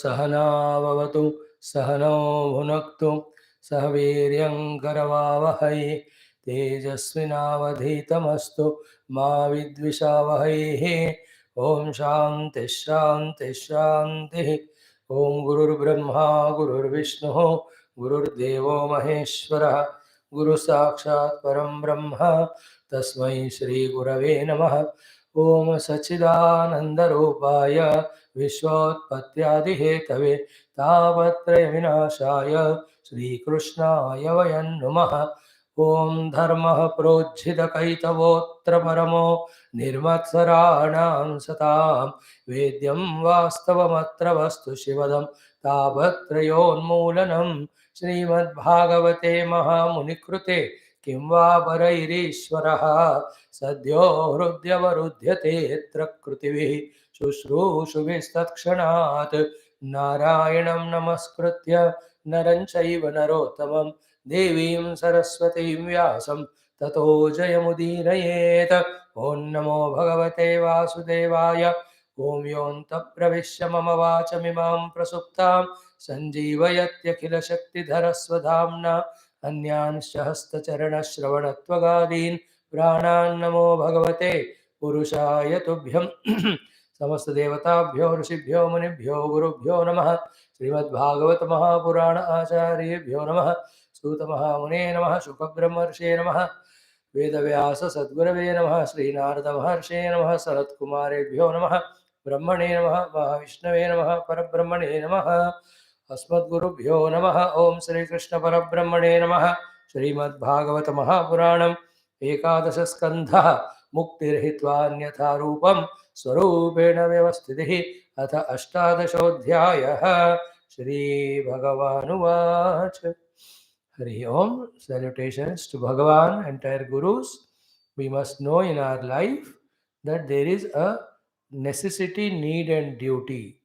सहनाववतु सहनौ भुनक्तु सह वीर्यं करवावहै तेजस्विनावधीतमस्तु मा विद्विषावहैः। ओम शांति शांति शांति। ओम गुरुर्ब्रह्मा गुरुर्विष्णुः गुरुर्देवो महेश्वरः गुरु साक्षात् परम ब्रह्म तस्मै श्री गुरवे नमः। ओम सच्चिदानंदरूपाय विश्वोत्पत्त्यादिहेतवे तापत्रय विनाशाय श्रीकृष्णाय वयं नुमः। ओम धर्मः प्रोज्झितकैतवोऽत्र परमो निर्मत्सराणां सतां वेद्यं वास्तवमत्र वस्तु शिवदं तापत्रयोन्मूलनं श्रीमद्भागवते महामुनिकृते किं वा परैरीश्वरः सद्यो हृद्यवरुध्यते यत्र कृतिभिः शुश्रूषुभिस्तत्क्षणात् नारायणं नमस्कृत्य नरं चैव नरोत्तमं देवीं सरस्वतीं व्यासं ततो जयमुदीरयेत्। ॐ नमो भगवते वासुदेवाय। ॐ योऽन्तः प्रविश्य मम वाचमिमां प्रसुप्तां सञ्जीवयत्यखिलशक्तिधरस्वधाम्ना अन्यांश्च हस्तचरणश्रवणत्वगादीन् प्राणान् नमो भगवते पुरुषाय तुभ्यं। समस्त देवताभ्यो ऋषिभ्यो मुनिभ्यो गुरुभ्यो नमः। श्रीमद्भागवत महापुराण आचार्येभ्यो नमः। सूत महामुने नमः। शुकब्रह्मर्षे नमः। वेदव्यास सद्गुरवे नमः। श्रीनारद महर्षे नमः। सनत्कुमारेभ्यो नमः। ब्रह्मणे नमः। महाविष्णवे नमः। परब्रह्मणे नमः। अस्मद्गुरुभ्यो नमः। ओम श्रीकृष्ण परब्रह्मणे नमः। श्रीमद्भागवत महापुराणम् एकादश स्कन्धः मुक्तिर्हित्वान्यथा रूपं स्वरूपेण व्यवस्थितिः अथ अष्टादशोऽध्यायः। श्रीभगवानुवाच। Hari Om. Salutations to Bhagavan, entire Gurus. We must know in our life that there is a necessity, need, and duty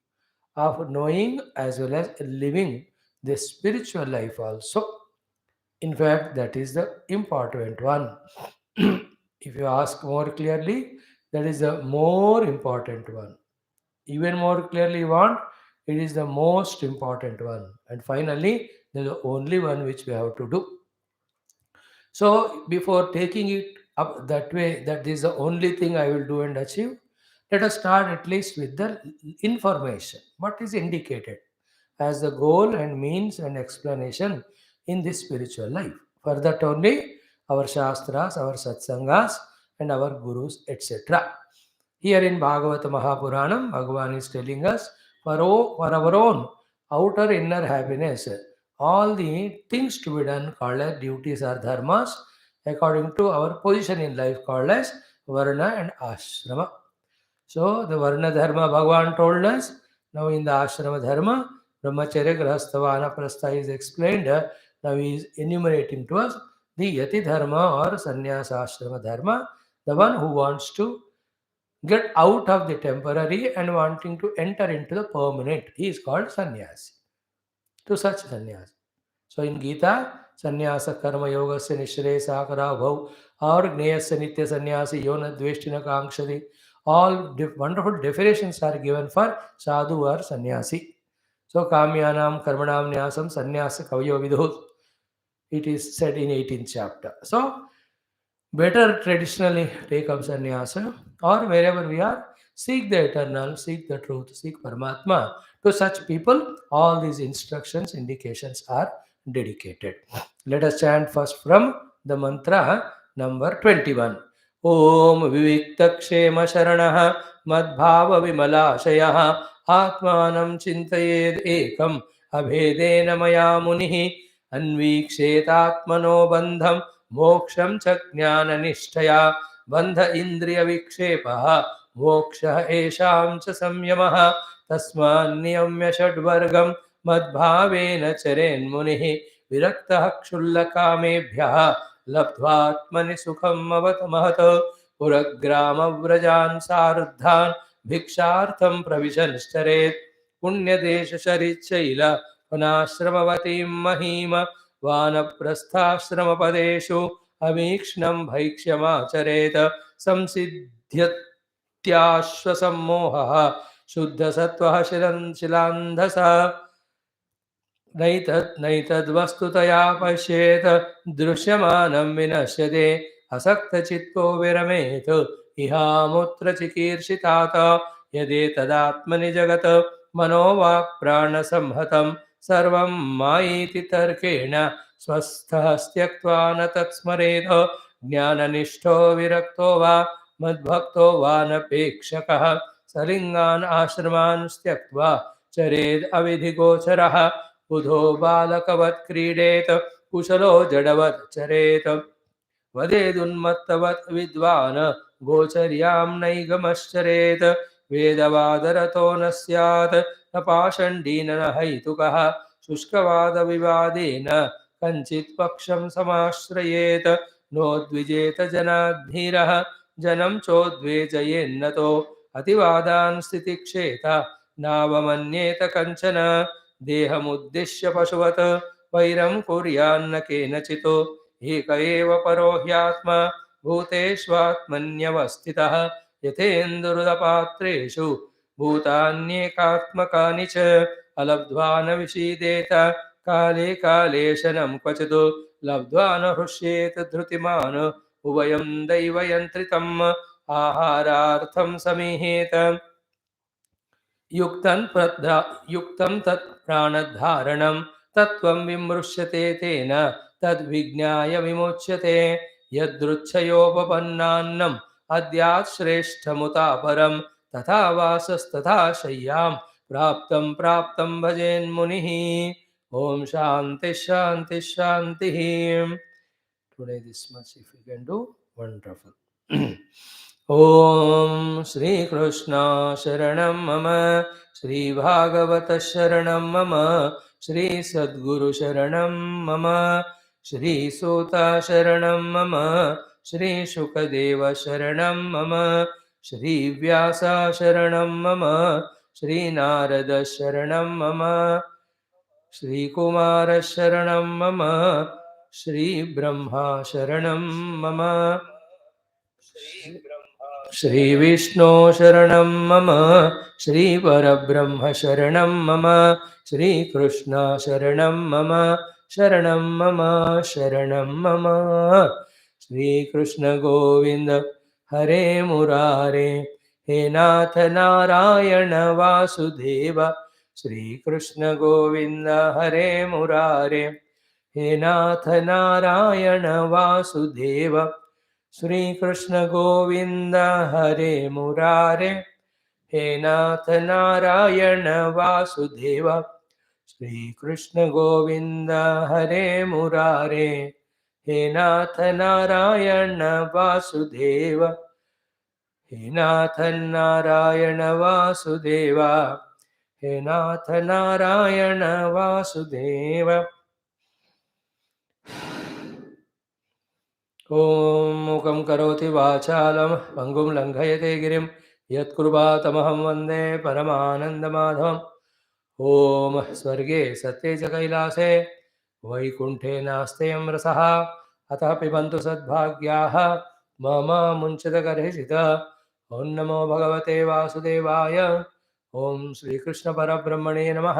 of knowing as well as living this spiritual life also. In fact, that is the important one. If you ask more clearly, that is the more important one. Even more clearly you want, it is the most important one. And finally, the only one which we have to do. So before taking it up that way, that is the only thing I will do and achieve, let us start at least with the information. What is indicated as the goal and means and explanation in this spiritual life? For that only our Shastras, our Satsangas, and our Gurus, etc. Here in Bhagavata Mahapuranam, Bhagavan is telling us for our own outer inner happiness, all the things to be done called as duties or dharmas according to our position in life called as Varna and Ashrama. So the Varna Dharma Bhagavan told us. Now in the Ashrama Dharma, Brahmacharya Grahastha Vanaprastha is explained. Now he is enumerating to us the Yati Dharma or Sannyasa Ashrama Dharma, the one who wants to get out of the temporary and wanting to enter into the permanent. He is called sannyasi. To such sannyasi. So in Gita, sannyasa karma yoga se nishre sakara bhav or gneyasya nitya sannyasi yona dveshtina kankshadi. All wonderful definitions are given for sadhu or sannyasi. So kamyanam karmanam nyasam sannyasa kavayo vidhu. It is said in 18th chapter. So better traditionally take up sannyasa, or wherever we are, seek the eternal, seek the truth, seek Paramatma. To such people, all these instructions, indications are dedicated. Let us chant first from the mantra number 21. Om Viviktakshema Sharanaha Madbhava Vimalashayah Atmanam Chintayed Ekam Abhedena Maya Munihi Anvikshetatmano Bandham मोक्षं च ज्ञाननिष्ठया बन्ध इन्द्रियविक्षेपः मोक्षः येषां च संयमः तस्मान्नियम्य षड्वर्गं मद्भावेन चरेन्मुनिः विरक्तः क्षुल्लकामेभ्यः लब्ध्वात्मनि सुखम् अवतमहत् पुरग्रामव्रजान् सार्धान् भिक्षार्थं प्रविशन्श्चरेत् पुण्यदेशशरिचैल वनाश्रमवतीं महीम वानप्रस्थाश्रमपदेषु अमीक्ष्णं भैक्ष्यमाचरेत संसिद्ध्यत्याश्वसम्मोहः शुद्धसत्त्वः शिलान्धसः नैतद्वस्तुतया पश्येत दृश्यमानं विनश्यते असक्तचित्तो विरमेत इहामुत्र चिकीर्षितात् यदेतदात्मनि जगत् मनोवाक्प्राणसंहतं सर्वं मायीति तर्केण स्वस्थः त्यक्त्वा न तत्स्मरेत ज्ञाननिष्ठो विरक्तो वा मद्भक्तो वा नपेक्षकः सलिङ्गान् आश्रमान् त्यक्त्वा चरेद् अविधिगोचरः बुधो बालकवत् क्रीडेत कुशलो जडवत् चरेत वदेदुन्मत्तवत् विद्वान् गोचर्यां नैगमश्चरेत् वेदवादरतो न स्यात् न पाषण्डीन न हैतुकः शुष्कवादविवादेन कञ्चित् पक्षं समाश्रयेत् नोद्विजेत जनाद्धीरः जनं चोद्वेजयेन्नतो अतिवादान् स्थितिक्षेत नावमन्येत कञ्चन देहमुद्दिश्य पशुवत् वैरं कुर्यान्न केनचित् एक एव परो ह्यात्मा भूतेष्वात्मन्यवस्थितः यथेन्दुरुदपात्रेषु भूतान्येकात्मकानि च अलब्ध्वा न विषीदेत काले काले शनं क्वचित् लब्ध्वा न हृष्येत धृतिमान् उभयं दैवयन्त्रितम् आहारार्थं समीहेत युक्तं तत् प्राणधारणं तत्त्वं विमृश्यते तेन तद्विज्ञाय विमुच्यते यदृच्छयोपपन्नान्नम् अद्यात् श्रेष्ठमुतापरं तथा वासस्तथा शय्यां प्राप्तं प्राप्तं भजेन्मुनिः ॐ शान्ति शान्ति शान्तिः. Today this much if you can do, wonderful. ॐ श्रीकृष्ण शरणं मम श्रीभागवत शरणं मम श्रीसद्गुरु शरणं मम श्रीसूत शरणं मम श्रीशुकदेव शरणं मम श्रीव्यास शरणं मम श्रीनारद शरणं मम श्रीकुमार शरणं मम श्रीब्रह्मा शरणं मम श्रीविष्णु शरणं मम श्रीपरब्रह्म शरणं मम श्रीकृष्ण शरणं मम शरणं मम शरणं मम श्रीकृष्ण गोविन्द हरे मुरारे हे नाथ नारायण वासुदेव श्रीकृष्ण गोविन्द हरे मुरारे हे नाथ नारायण वासुदेव श्रीकृष्ण गोविन्द हरे मुरारे हे नाथ नारायण वासुदेव श्रीकृष्ण गोविन्द हरे मुरारे हे नाथ नारायण वासुदेव हे नाथ नारायण वासुदेव हे नाथ नारायण वासुदेव. ॐ मूकं करोति वाचालं पङ्गुं लङ्घयते गिरिं यत्कृपातमहं वन्दे परमानन्दमाधवम्. ॐ स्वर्गे सत्ये च कैलासे वैकुण्ठे नास्त्ययं रसः अतः पिबन्तु सद्भाग्याः मम मुञ्चितगर्हिषित. ॐ नमो भगवते वासुदेवाय. ॐ श्रीकृष्णपरब्रह्मणे नमः.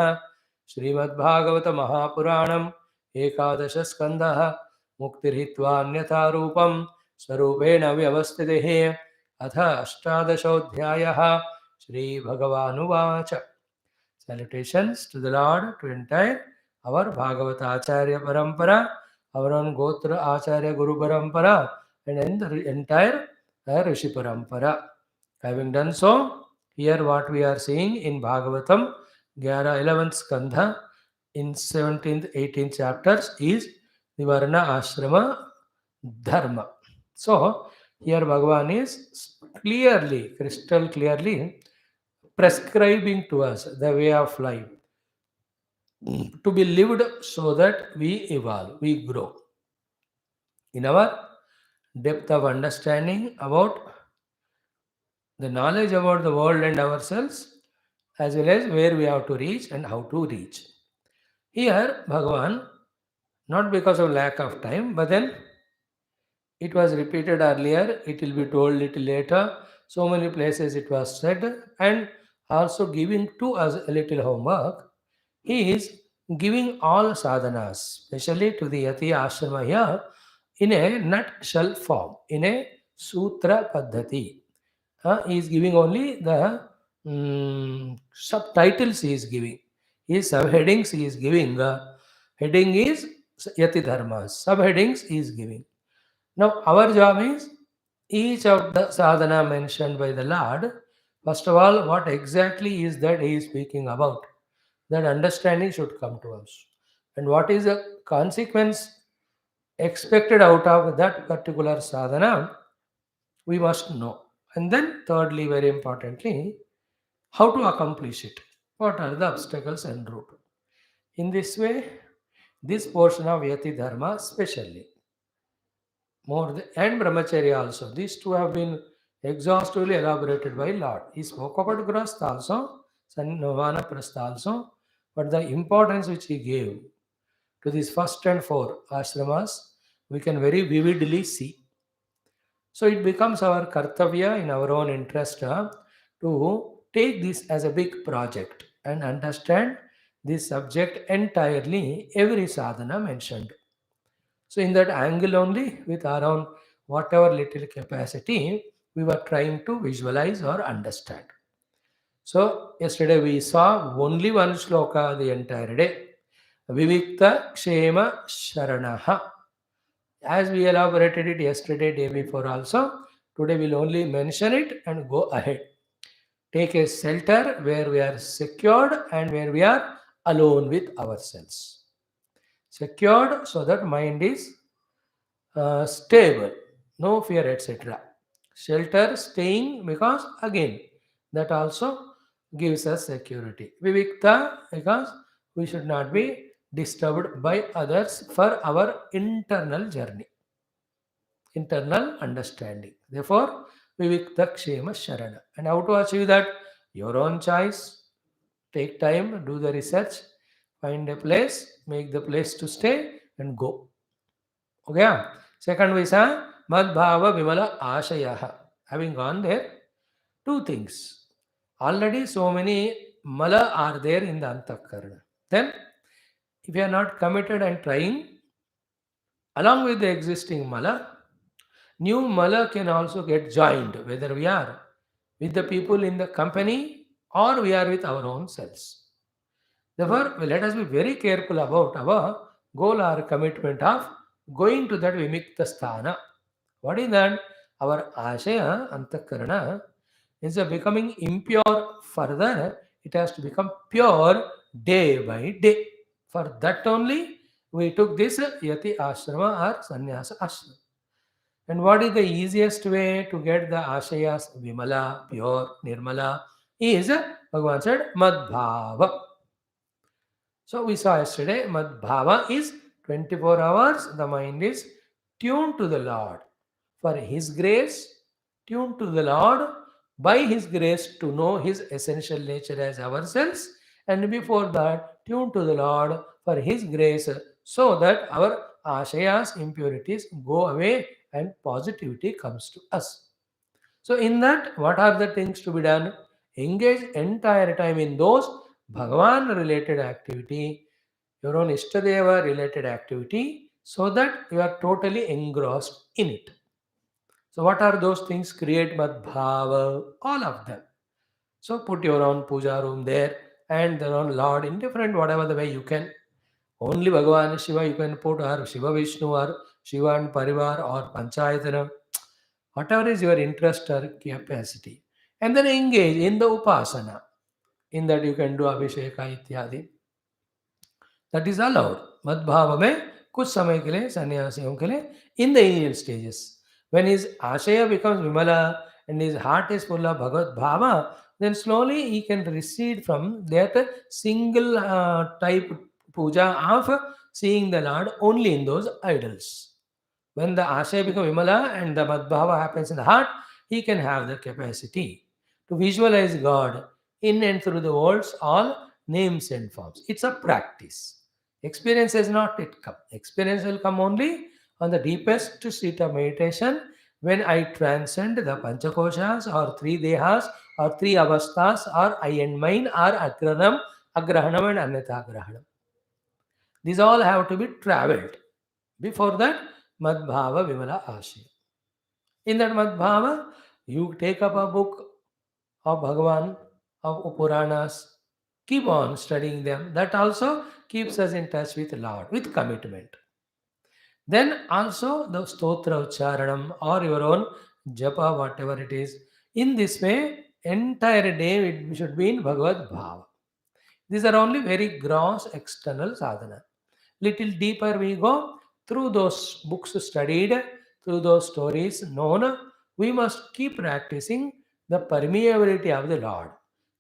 श्रीमद्भागवत महापुराणम् एकादशस्कन्धः मुक्तिर्हित्वान्यथा रूपं स्वरूपेण व्यवस्थितिः. अथ अष्टादशोऽध्यायः. श्रीभगवानुवाच. Salutations to the Lord, to entire our Bhagavata Acharya Parampara, our own Gotra Acharya Guru Parampara, and the entire Rishi Parampara. Having done so, here what we are seeing in Bhagavatam, 11th Skandha, in 17th, 18th chapters is the Varna Ashrama Dharma. So, here Bhagavan is clearly, crystal clearly prescribing to us the way of life to be lived so that we evolve, we grow in our depth of understanding about the knowledge about the world and ourselves, as well as where we have to reach and how to reach. Here, Bhagavan, not because of lack of time, but then it was repeated earlier, it will be told little later, so many places it was said, and also giving to us a little homework. He is giving all sadhanas, especially to the Yati Ashrama here, in a nutshell form, in a sutra paddhati. He is giving only the subtitles he is giving. His subheadings he is giving. Heading is Yati Dharmas. Subheadings he is giving. Now, our job is each of the sadhana mentioned by the Lord. First of all, what exactly is that he is speaking about? That understanding should come to us. And what is the consequence expected out of that particular sadhana? We must know. And then, thirdly, very importantly, how to accomplish it. What are the obstacles en route? In this way, this portion of Yati Dharma, especially and brahmacharya also. These two have been exhaustively elaborated by Lord. He spoke about grahastha also, vanaprastha also, but the importance which he gave to these first and four ashramas, we can very vividly see. So it becomes our kartavya in our own interest to take this as a big project and understand this subject entirely, every sadhana mentioned. So in that angle only, with around whatever little capacity, we were trying to visualize or understand. So yesterday we saw only one shloka the entire day. Vivikta Kshema Sharanaha. As we elaborated it yesterday, day before also, today we'll only mention it and go ahead. Take a shelter where we are secured and where we are alone with ourselves. Secured so that mind is stable, no fear, etc. Shelter, staying, because again, that also gives us security. Vivikta, because we should not be disturbed by others for our internal journey, internal understanding. Therefore, Vivikta Kshema Sharana. And how to achieve that? Your own choice. Take time, do the research, find a place, make the place to stay, and go. Okay. Second visa, Madbhava Vimala Ashaya. Having gone there, two things. Already so many mala are there in the Antakarana. Then, if you are not committed and trying, along with the existing mala, new mala can also get joined, whether we are with the people in the company or we are with our own selves. Therefore, let us be very careful about our goal or commitment of going to that Vimikta Sthana. What is that? Our Ashaya, Antakarana, is becoming impure further. It has to become pure day by day. For that only, we took this Yati Ashrama or Sannyasa Ashrama. And what is the easiest way to get the Ashayas Vimala, pure, Nirmala? Is, Bhagavan said, Madbhava. So we saw yesterday, Madbhava is 24 hours, the mind is tuned to the Lord. For His grace, tuned to the Lord, by His grace to know His essential nature as ourselves, and before that, tuned to the Lord for His grace, so that our ashayas, impurities go away and positivity comes to us. So, in that, what are the things to be done? Engage entire time in those Bhagavan related activity, your own Ishtadeva related activity, so that you are totally engrossed in it. So, what are those things? Create Madbhava, all of them. So, put your own puja room there and their own Lord in different, whatever the way you can. Only Bhagavan Shiva you can put, or Shiva Vishnu, or Shiva and Parivar, or Panchayatana, whatever is your interest or capacity. And then engage in the Upasana. In that you can do Abhisheka ityadi. That is allowed. Madhbhava में कुछ समय के लिए सन्यासियों के लिए in the initial stages. When his ashaya becomes vimala and his heart is full of Bhagavad Bhava, then slowly he can recede from that single type puja of seeing the Lord only in those idols. When the ashaya becomes vimala and the madbhava happens in the heart, he can have the capacity to visualize God in and through the world's all names and forms. It's a practice. Experience has not yet come. Experience will come only on the deepest seat of meditation When I transcend the Panchakoshas or three Dehas or three Avasthas or I and mine or Agrahanam and Anyatagrahanam. These all have to be traveled. Before that, Madbhava Vimala Ashya. In that Madbhava, you take up a book of Bhagavan, of Puranas, keep on studying them. That also keeps us in touch with Lord, with commitment. Then also the Stotra Ucharanam or your own Japa, whatever it is. In this way, entire day it should be in Bhagavad Bhava. These are only very gross external sadhana. Little deeper we go, through those books studied, through those stories known, we must keep practicing the permeability of the Lord.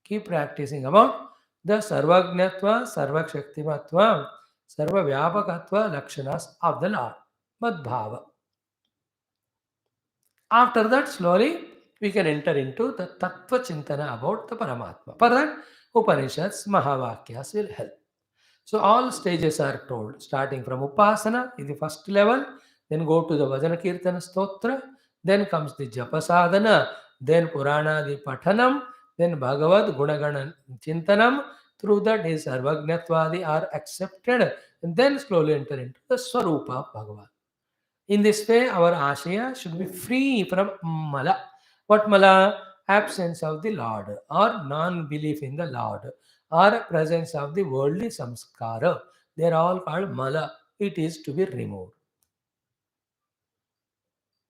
Keep practicing about the Sarvagnatva, Sarvakshaktimatva, Sarvavyapakatva Lakshanas of the Lord. Madbhava. After that, slowly we can enter into the Tattva Chintana about the Paramatma. For that, Upanishads, Mahavakyas will help. So all stages are told, starting from Upasana is the first level, then go to the Vajana Kirtana Stotra, then comes the Japa Sadhana, then Purana the Pathanam, then Bhagavad Gunagana Chintanam. Through that his Sarvagnatwadi are accepted, and then slowly enter into the Swarupa of Bhagavan. In this way, our Ashaya should be free from Mala. What Mala? Absence of the Lord, or non-belief in the Lord, or presence of the worldly samskara. They are all called Mala. It is to be removed.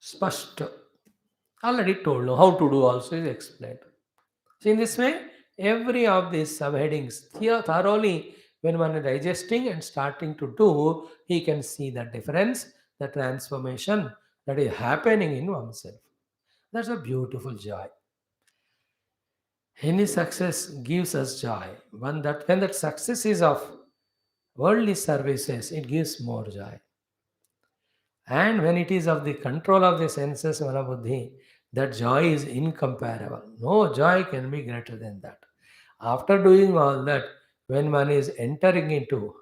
Spashta. Already told now how to do also is explained. So in this way, every of these subheadings here thoroughly when one is digesting and starting to do, he can see the difference, the transformation that is happening in oneself. That's a beautiful joy. Any success gives us joy. When that success is of worldly services, it gives more joy. And when it is of the control of the senses, Manabuddhi, that joy is incomparable. No joy can be greater than that. After doing all that, when one is entering into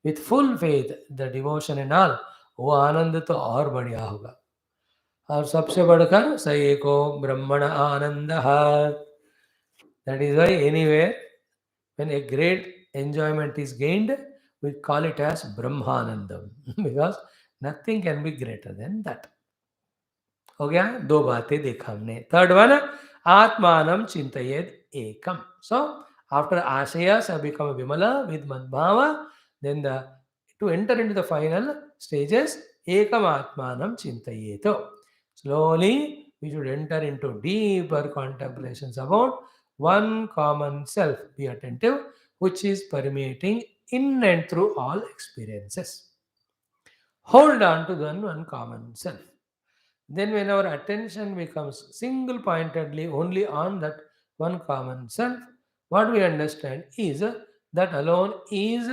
with full faith the devotion and all, वो आनंद तो और बढ़िया होगा और सबसे बढ़कर स एको ब्रह्मण आनंद. That is why anywhere when a great enjoyment is gained, we call it as Brahmanandam because nothing can be greater than that. हो गया दो बातें देखा हमने. Third one आत्मानम चिंतयेद Ekam. So after ashayas have become vimala with madbhava, then the to enter into the final stages ekam atmanam chintayeto. Slowly we should enter into deeper contemplations about one common self. Be attentive, which is permeating in and through all experiences. Hold on to one common self. Then, when our attention becomes single pointedly only on that one common self, what we understand is that alone is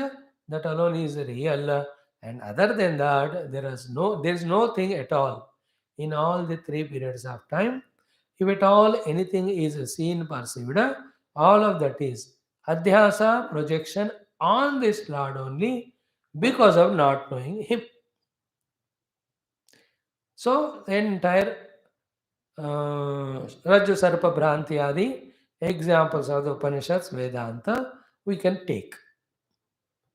real, and other than that, there is no thing at all in all the three periods of time. If at all anything is seen, perceived, all of that is adhyasa projection on this Lord only because of not knowing Him. So, the entire Rajya Sarpa Bhranti Adi, examples of the Upanishads, Vedanta, we can take.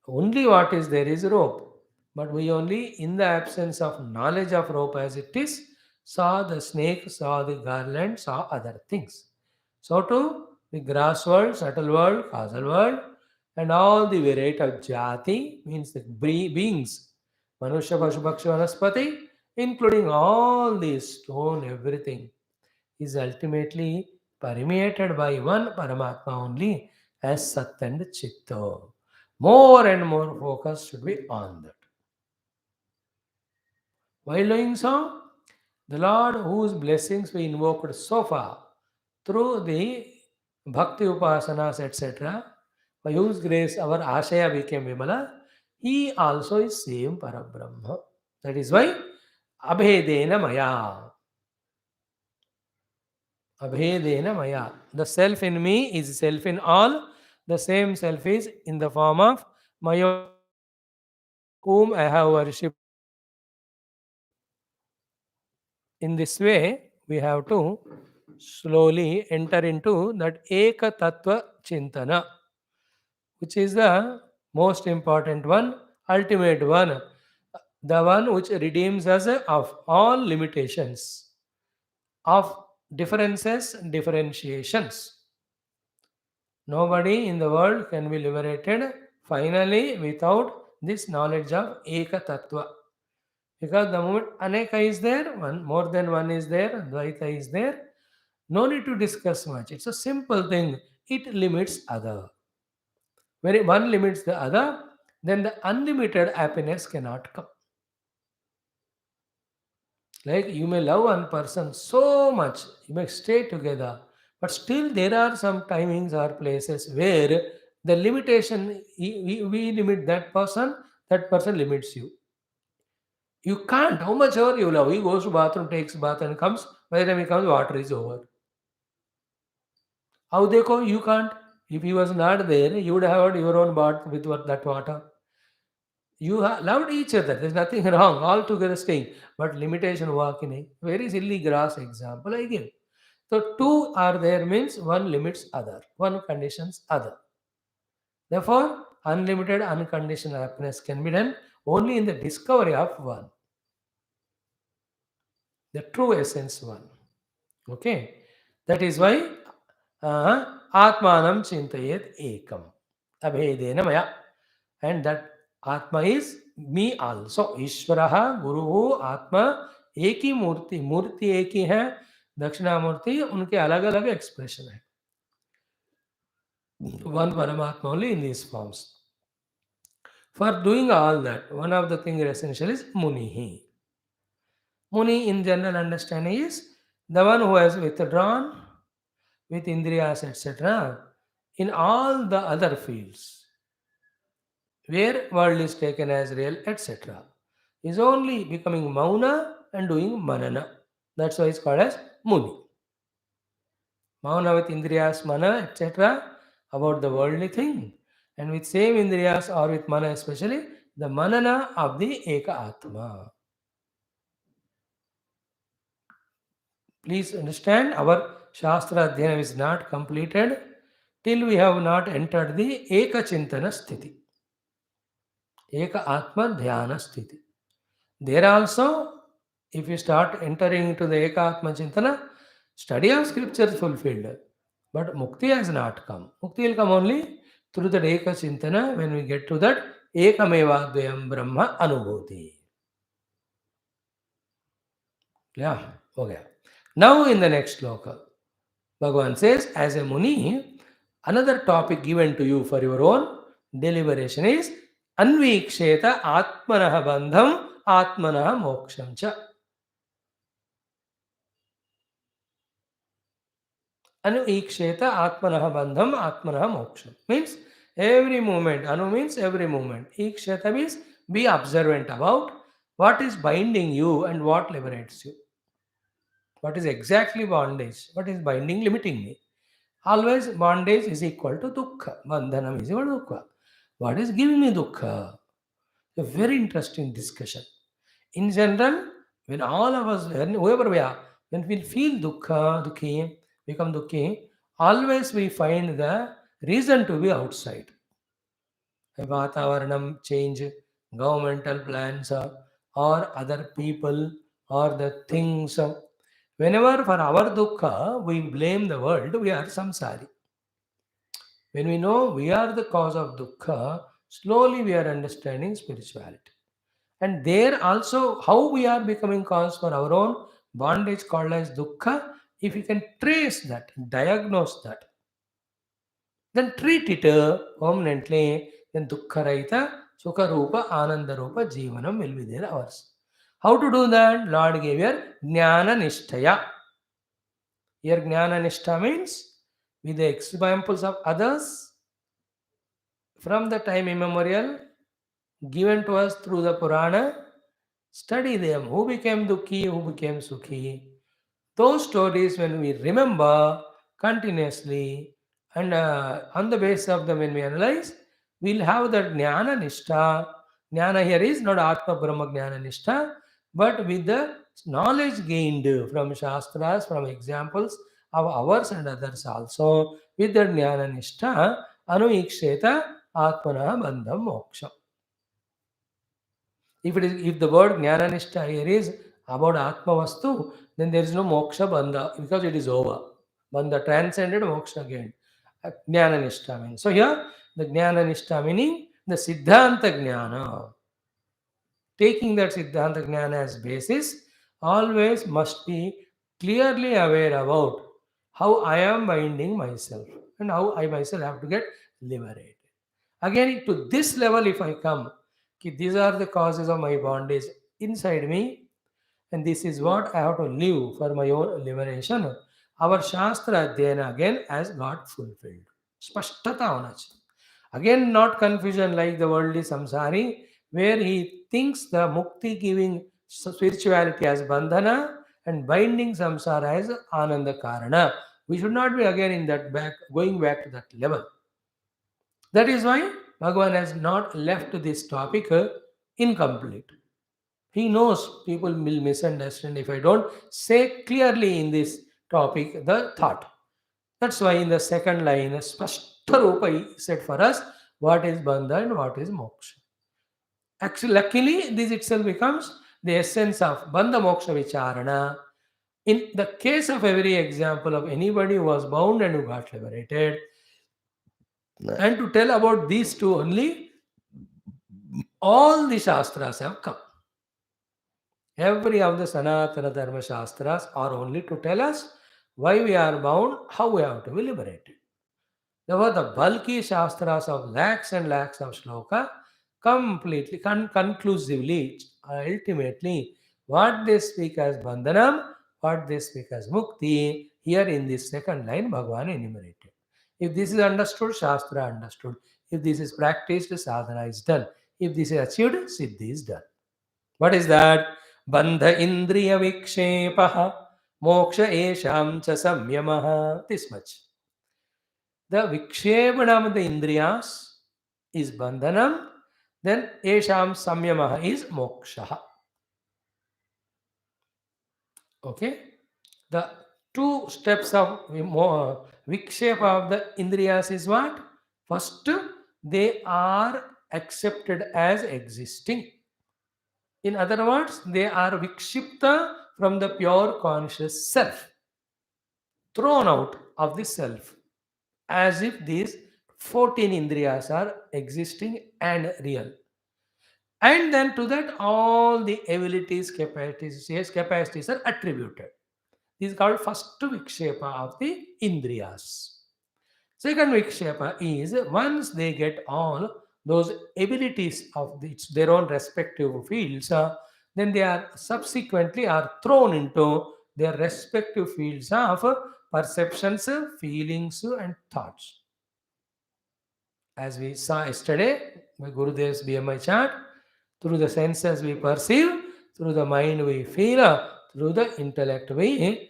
Only what is there is rope. But we only, in the absence of knowledge of rope as it is, saw the snake, saw the garland, saw other things. So too, the grass world, subtle world, causal world, and all the variety of jati means the beings, Manusha, Pashu, Paksha, Vanaspati, including all these stone, everything is ultimately permeated by one Paramatma only as Sat and Chitta. More and more focus should be on that. While doing so, the Lord whose blessings we invoked so far through the Bhakti Upasanas, etc., by whose grace our Ashaya became Vimala, he also is same Parabrahma. That is why Abhedena Maya. Abhedena Maya. The self in me is self in all. The same self is in the form of Maya, whom I have worshipped. In this way, we have to slowly enter into that Eka Tattva Chintana, which is the most important one, ultimate one, the one which redeems us of all limitations, of differences, differentiations. Nobody in the world can be liberated finally without this knowledge of Eka Tattva. Because the moment Aneka is there, one more than one is there, Dvaita is there, no need to discuss much. It's a simple thing. It limits other. When one limits the other, then the unlimited happiness cannot come. Like you may love one person so much, you may stay together, but still there are some timings or places where the limitation, we limit that person limits you. You can't, how much ever you love, he goes to bathroom, takes bath and comes, by the time he comes, water is over. How they go, you can't. If he was not there, you would have had your own bath with that water. You loved each other. There's nothing wrong. All together staying. But limitation walking. Very silly grass example I give. So two are there means one limits other. One conditions other. Therefore, unlimited unconditional happiness can be done only in the discovery of one. The true essence one. Okay. That is why Atmanam Chintayet Ekam. Abhedena Maya. And that Atma is me also. Ishvaraha, Guru, Atma, एक ही मूर्ति मूर्ति एक ही है दक्षिणामूर्ति उनके अलग अलग expression है one Paramatma only in these forms. For doing all that, one of the things essential is Munihi. Muni in general understanding is the one who has withdrawn with Indriyas etc. in all the other fields where world is taken as real, etc., is only becoming mauna and doing manana. That's why it's called as Muni. Mauna with Indriyas, mana, etc., about the worldly thing. And with same Indriyas or with mana especially, the manana of the Eka Atma. Please understand, our Shastra Adhyana is not completed till we have not entered the Eka Chintana Sthiti. Eka Atma Dhyana Sthiti. There also, if you start entering into the Ekatma Chintana, study of scripture is fulfilled. But Mukti has not come. Mukti will come only through the Eka Chintana when we get to that Ekameva Dvayam Brahma Anubhuti. Yeah, okay. Now in the next sloka, Bhagavan says, as a Muni, another topic given to you for your own deliberation is Anviksheta Atmanaha Bandham Atmanaha Moksham Cha. Anuiksheta Atmanaha Bandham Atmanaha Moksham. Means every moment. Anu means every moment. Iksheta means be observant about what is binding you and what liberates you. What is exactly bondage? What is binding, limiting me? Always bondage is equal to dukkha. Bandhanam is equal to dukkha. What is giving me dukkha? A very interesting discussion. In general, when all of us, whoever we are, when we feel dukkha, dukhi, become dukhi, always we find the reason to be outside. A vatavaranam change, governmental plans, or other people, or the things. Whenever for our dukkha, we blame the world, we are samsari. When we know we are the cause of dukkha, slowly we are understanding spirituality. And there also, how we are becoming cause for our own bondage called as dukkha, if we can trace that, diagnose that, then treat it permanently, then dukkha raita, sukha rupa, ananda rupa, jivanam will be there ours. How to do that? Lord gave here jnana nishtaya. Here jnana nishtha means with the examples of others from the time immemorial given to us through the Purana, study them. Who became Dukhi, who became Sukhi. Those stories, when we remember continuously, and on the basis of them, when we analyze, we'll have that Jnana Nishtha. Jnana here is not Atma Brahma Jnana Nishtha, but with the knowledge gained from Shastras, from examples of ours and others also, with the Jnana Nishtha, Anuiksheta Atmana Bandham Moksha. If the word Jnana Nishtha here is about Atma Vastu, then there is no Moksha Bandha because it is over. Bandha transcended, Moksha gained. Jnana Nishtha means. So here, the Jnana Nishtha meaning the Siddhanta Jnana. Taking that Siddhanta Jnana as basis, always must be clearly aware about how I am binding myself and how I myself have to get liberated. Again, to this level, if I come, these are the causes of my bondage inside me, and this is what I have to live for my own liberation. Our Shastra Adhyayana again has got fulfilled. Spashtata honachi. Again, not confusion like the worldly samsari, where he thinks the mukti giving spirituality as bandhana and binding samsara as ananda karana. We should not be again in that back, going back to that level. That is why Bhagavan has not left this topic incomplete. He knows people will misunderstand if I don't say clearly in this topic the thought. That's why in the second line, Spashtarupa he said for us what is Bandha and what is Moksha. Actually, luckily, this itself becomes the essence of Bandha Moksha Vicharana. In the case of every example of anybody who was bound and who got liberated, and to tell about these two only, all the Shastras have come. Every of the Sanatana Dharma Shastras are only to tell us why we are bound, how we have to be liberated. Therefore, the bulky Shastras of lakhs and lakhs of shloka completely, conclusively, ultimately, what they speak as Bandhanam, what they speak as Mukti, here in this second line, Bhagavan enumerated. If this is understood, Shastra understood. If this is practiced, sadhana is done. If this is achieved, siddhi is done. What is that? Bandha indriya vikshepaha moksha esham cha samyamaha. This much. The vikshepanam of the indriyas is bandhanam, then esham samyamaha is moksha. Okay? The two steps of vikshepa of the indriyas is what? First, they are accepted as existing. In other words, they are vikshipta from the pure conscious self, thrown out of the self, as if these 14 indriyas are existing and real. And then to that, all the abilities, capacities are attributed. This is called first vikshepa of the indriyas. Second vikshepa is once they get all those abilities of their own respective fields, then they are subsequently are thrown into their respective fields of perceptions, feelings, and thoughts. As we saw yesterday, by Gurudev's BMI chart, through the senses we perceive, through the mind we feel, through the intellect we,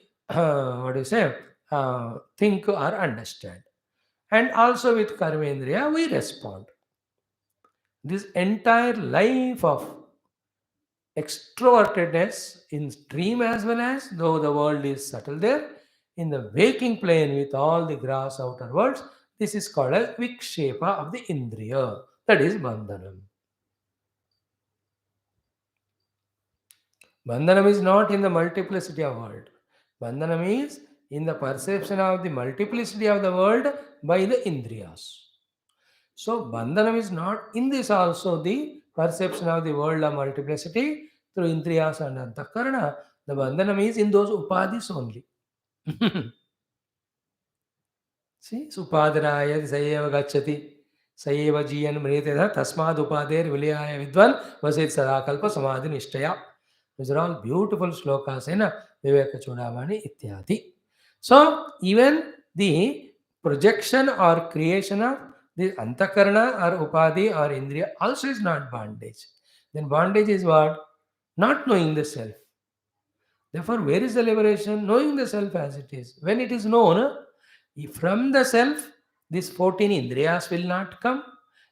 think or understand. And also with karmendriya we respond. This entire life of extrovertedness in dream as well as though the world is subtle there, in the waking plane with all the gross outer worlds, this is called as vikshepa of the indriya. That is bandhanam. Bandhanam is not in the multiplicity of world. Bandhanam is in the perception of the multiplicity of the world by the indriyas. So bandhanam is not in this also the perception of the world of multiplicity through indriyas and antakarana. The bandhanam is in those upadhis only. See, supadaraya sayeva gacchati sayeva jiyan mritedha tasmad upader vilayaya vidvan vasit sadakalpa samadhi nishtaya. These are all beautiful slokas in Viveka Chudamani Ityadi. So, even the projection or creation of the antakarana or upadhi or indriya also is not bondage. Then bondage is what? Not knowing the self. Therefore, where is the liberation? Knowing the self as it is. When it is known, from the self, these 14 indriyas will not come.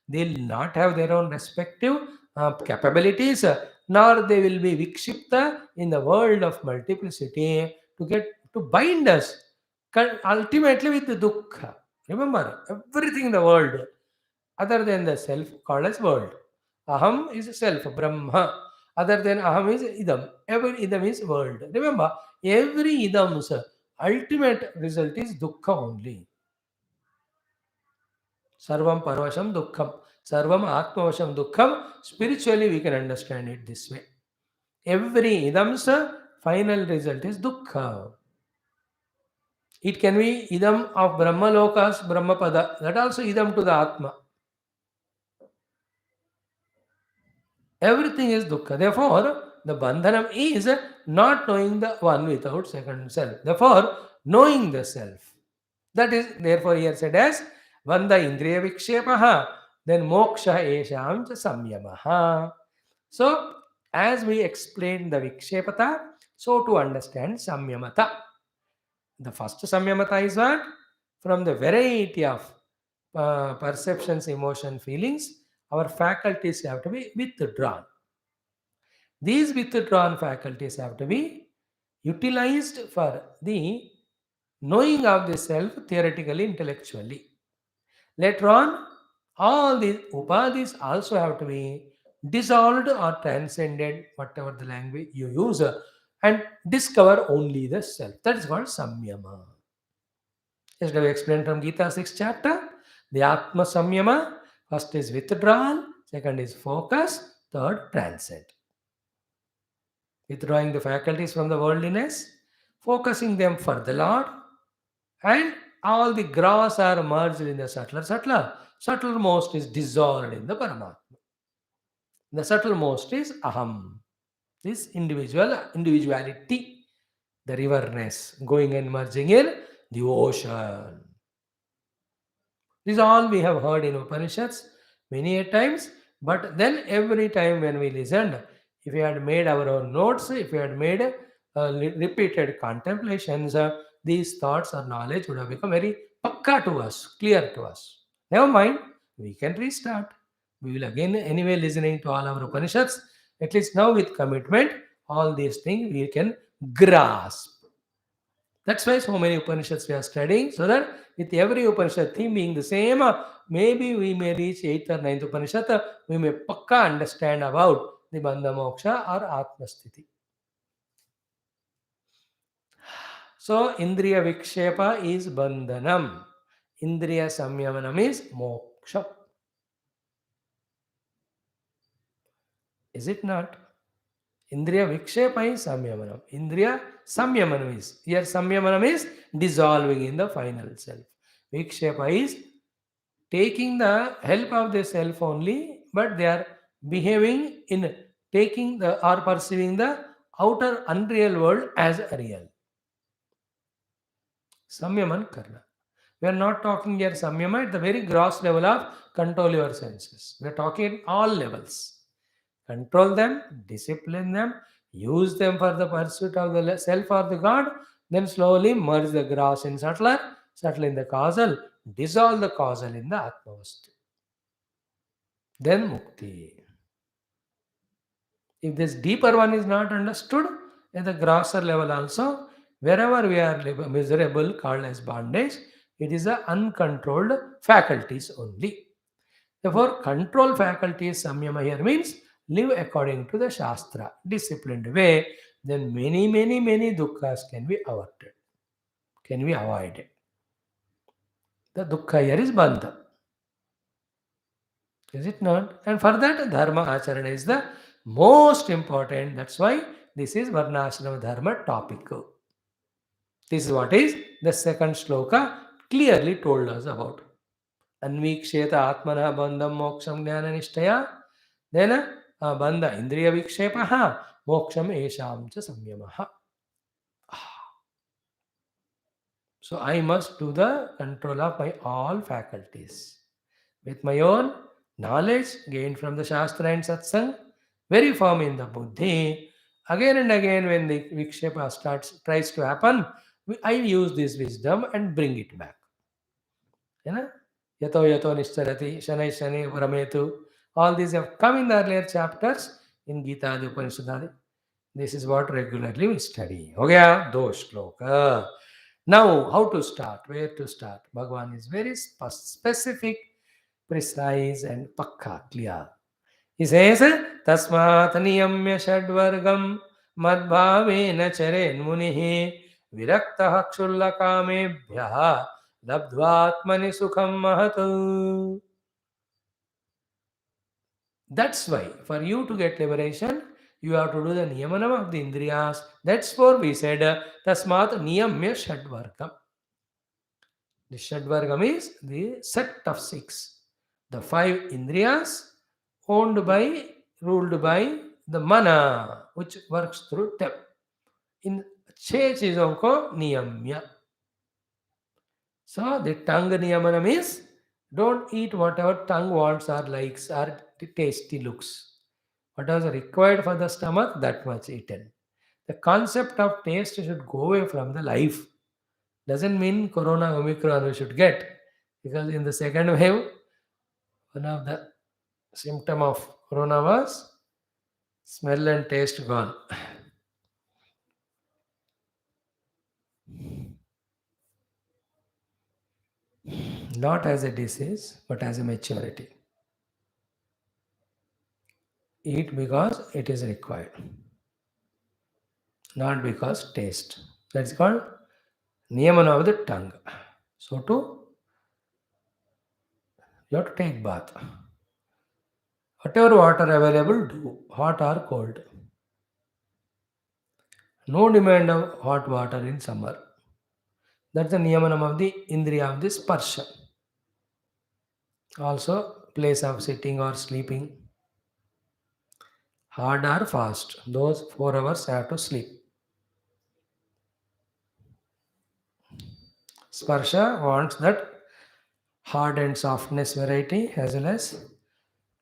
They will not have their own respective capabilities. nor they will be vikshipta in the world of multiplicity to get to bind us ultimately with the dukkha. Remember, everything in the world other than the self called as world. Aham is self, Brahma. Other than aham is idam. Every idam is world. Remember, every idam's ultimate result is dukkha only. Sarvam parvasham dukkham. Sarvam atmavasham dukkham. Spiritually, we can understand it this way. Every idam's final result is dukkha. It can be idam of Brahma lokas, Brahma pada. That also idam to the Atma. Everything is dukkha. Therefore, the bandhanam is not knowing the one without second self. Therefore, knowing the self. That is, therefore, here said as Vanda Indriya Vikshepaha, then Moksha Esham cha Samyamaha. So, as we explained the Vikshepata, so to understand Samyamata. The first Samyamata is what? From the variety of perceptions, emotion, feelings, our faculties have to be withdrawn. These withdrawn faculties have to be utilized for the knowing of the self theoretically, intellectually. Later on, all these upadhis also have to be dissolved or transcended, whatever the language you use, and discover only the self. That is called samyama. As we explained from Gita 6th chapter, the Atma Samyama, first is withdrawal, second is focus, third transcend. Withdrawing the faculties from the worldliness, focusing them for the Lord, and all the gross are merged in the subtler. Subtlermost is dissolved in the Paramatma. The subtlermost is Aham, this individuality, the riverness, going and merging in the ocean. This is all we have heard in Upanishads many a times, but then every time when we listened, if we had made our own notes, if we had made repeated contemplations, these thoughts or knowledge would have become very pakka to us, clear to us. Never mind, we can restart. We will again, anyway, listening to all our Upanishads, at least now with commitment, all these things we can grasp. That's why so many Upanishads we are studying, so that with every Upanishad theme being the same, maybe we may reach 8th or 9th Upanishad, we may pakka understand about the Bandha Moksha or Atma Sthiti. So, Indriya Vikshepa is Bandhanam. Indriya Samyamanam is Moksha. Is it not? Indriya Vikshepa is Samyamanam. Indriya Samyamanam is. Here Samyamanam is dissolving in the final self. Vikshepa is taking the help of the self only, but they are behaving in taking the or perceiving the outer unreal world as real. Samyaman Karna. We are not talking here Samyama at the very gross level of control your senses. We are talking at all levels. Control them, discipline them, use them for the pursuit of the self or the God, then slowly merge the gross in subtler, subtle in the causal, dissolve the causal in the Atmavastu. Then Mukti. If this deeper one is not understood, at the grosser level also, wherever we are miserable, called as bondage, it is the uncontrolled faculties only. Therefore, control faculties, samyama here means live according to the Shastra, disciplined way, then many dukkhas can be averted, can be avoided. The dukkha here is bandha. Is it not? And for that, dharma acharana is the most important. That's why this is Varnashrama Dharma topic. This is what is the second shloka clearly told us about. Anviksheta atmana bandham moksham jnana nishtaya. Then bandha indriya vikshepaha moksham esham cha samyamaha. So I must do the control of my all faculties. With my own knowledge gained from the Shastra and Satsang, very firm in the Buddhi. Again and again, when the Vikshepa tries to happen, I use this wisdom and bring it back. You know? Yato yato nishtarati, shanai shani vrametu. All these have come in the earlier chapters. in Gita, the Upanishad. This is what regularly we study. Okay, those shloka. Now, how to start? Where to start? Bhagavan is very specific, precise, and pakka, clear. He says, Tasmat niyamya shadvargam madbhavena charen munihi viraktaha kshullakamebhyaha labdvatmani sukham mahatu. That's why, for you to get liberation, you have to do the niyamanam of the indriyas. That's why we said, Tasmat niyamya shadvargam. The shadvargam is the set of six. The five indriyas owned by, ruled by the mana, which works through them. In 6 चीजों को नियम्य. So the tongue niyamanam is don't eat whatever tongue wants or likes or tasty looks. Whatever is required for the stomach, that much eaten. The concept of taste should go away from the life. Doesn't mean Corona Omicron we should get, because in the second wave, one of the symptom of Corona was smell and taste gone. Not as a disease, but as a maturity. Eat because it is required, not because taste. That's called niyamana of the tongue. So too, you have to take bath. Whatever water available, do hot or cold. No demand of hot water in summer. That's the niyamanam of the indriya of the sparsha. Also, place of sitting or sleeping. Hard or fast. Those 4 hours have to sleep. Sparsha wants that hard and softness variety as well as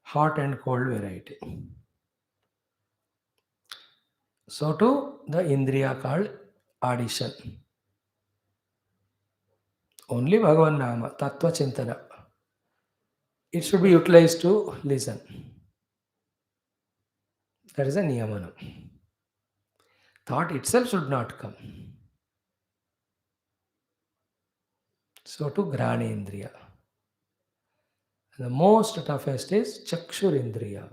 hot and cold variety. So too, the indriya called audition. Only Bhagavan Nama, Tattva Chintana. It should be utilized to listen. That is a niyamana. Thought itself should not come. So to Grani Indriya. The most toughest is Chakshur Indriya.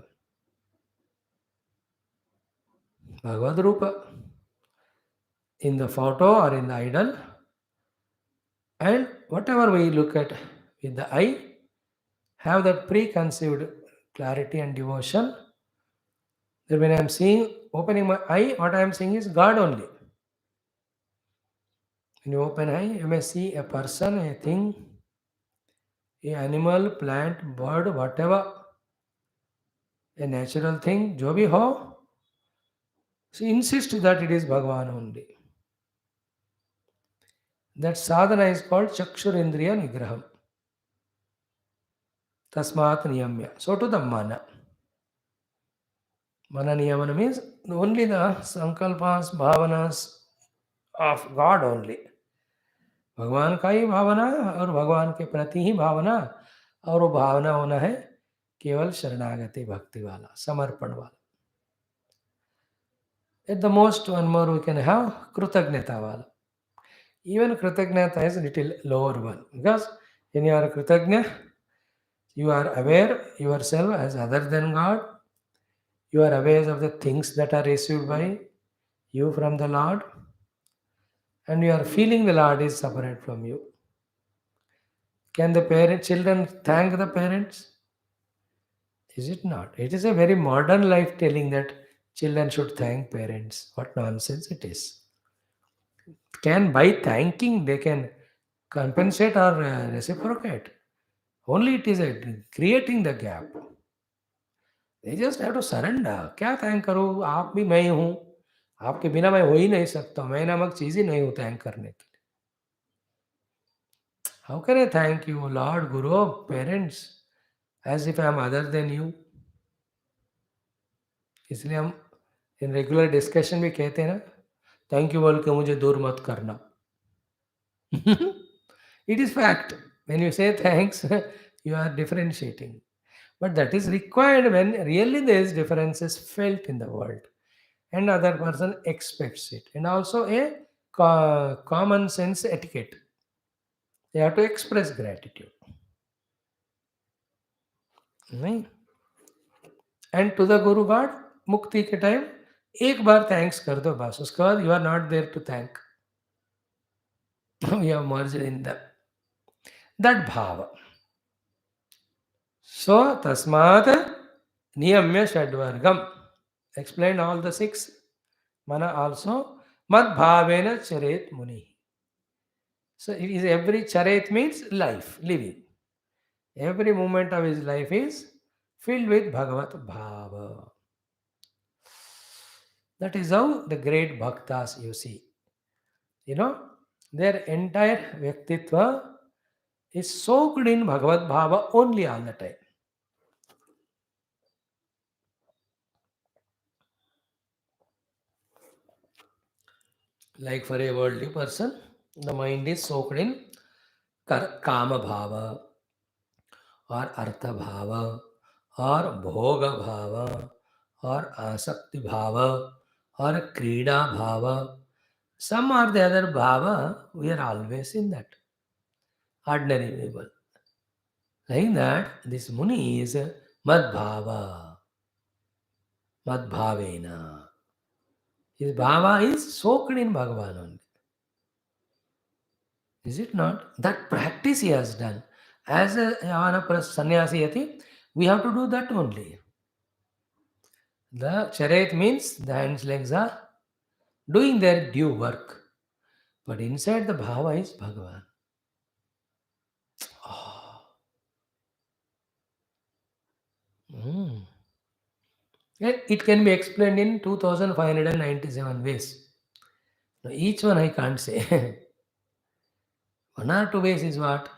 Bhagavad Rupa. In the photo or in the idol. And whatever we look at with the eye, have that preconceived clarity and devotion. That when I am seeing, opening my eye, what I am seeing is God only. When you open eye, you may see a person, a thing, a animal, plant, bird, whatever, a natural thing, jo bhi ho, so insist that it is Bhagavan only. That sadhana is called Chakshur Indriya Nigraham. Tasmat Niyamya. So to the mana. Mana Niyamana means only the sankalpas, bhavanas of God only. भगवान का ही भावना और भगवान के प्रति ही भावना, और वो भावना होना है केवल शरणागति भक्ति वाला, समर्पण वाला. At the most, one more we can have कृतज्ञता वाला. Even कृतज्ञता is a little lower one, because when you are कृतज्ञ, you are aware yourself as other than God. You are aware of the things that are received by you from the Lord, and you are feeling the Lord is separate from you. Can the children thank the parents? Is it not? It is a very modern life telling that children should thank parents. What nonsense it is. Can by thanking they can compensate or reciprocate. Only it is creating the gap. They just have to surrender. क्या thank करूँ? आप भी मैं ही हूँ. आपके बिना मैं हो ही नहीं सकता. मैं नामक चीज ही नहीं हूँ thank करने के लिए. How can I thank you, Lord, Guru, parents, as if I am other than you? इसलिए हम इन रेगुलर डिस्कशन भी कहते हैं ना, थैंक यू बोल के मुझे दूर मत करना. It is fact. When you say thanks, you are differentiating. But that is required when really there is differences felt in the world and other person expects it. And also a common sense etiquette. They have to express gratitude. नहीं? And to the Guru God, मुक्ति के time एक बार thanks कर दो बस, उसके बाद you are not there to thank. We have merged in that bhava. So tasmat niyamya shadvargam. Explained all the six. Mana also mad bhavena charet muni. So it is every charet means life, living. Every moment of his life is filled with Bhagavat Bhava. That is how the great bhaktas you see. You know, their entire Vyaktitva is soaked in Bhagavad Bhava only all the time. Like for a worldly person, the mind is soaked in Kama Bhava or Artha Bhava or Bhoga Bhava or Asakti Bhava or Krida Bhava. Some or the other Bhava, we are always in that. Ordinary people. Like that, this Muni is Madbhava. Madbhavena. His Bhava is soaked in Bhagavan only. Is it not? That practice he has done. As a Yavana Sannyasi Yati, we have to do that only. The charet means the hands, legs are doing their due work. But inside the Bhava is Bhagavan. Oh. Mm. It can be explained in 2597 ways. Now, each one I can't say. One or two ways is what?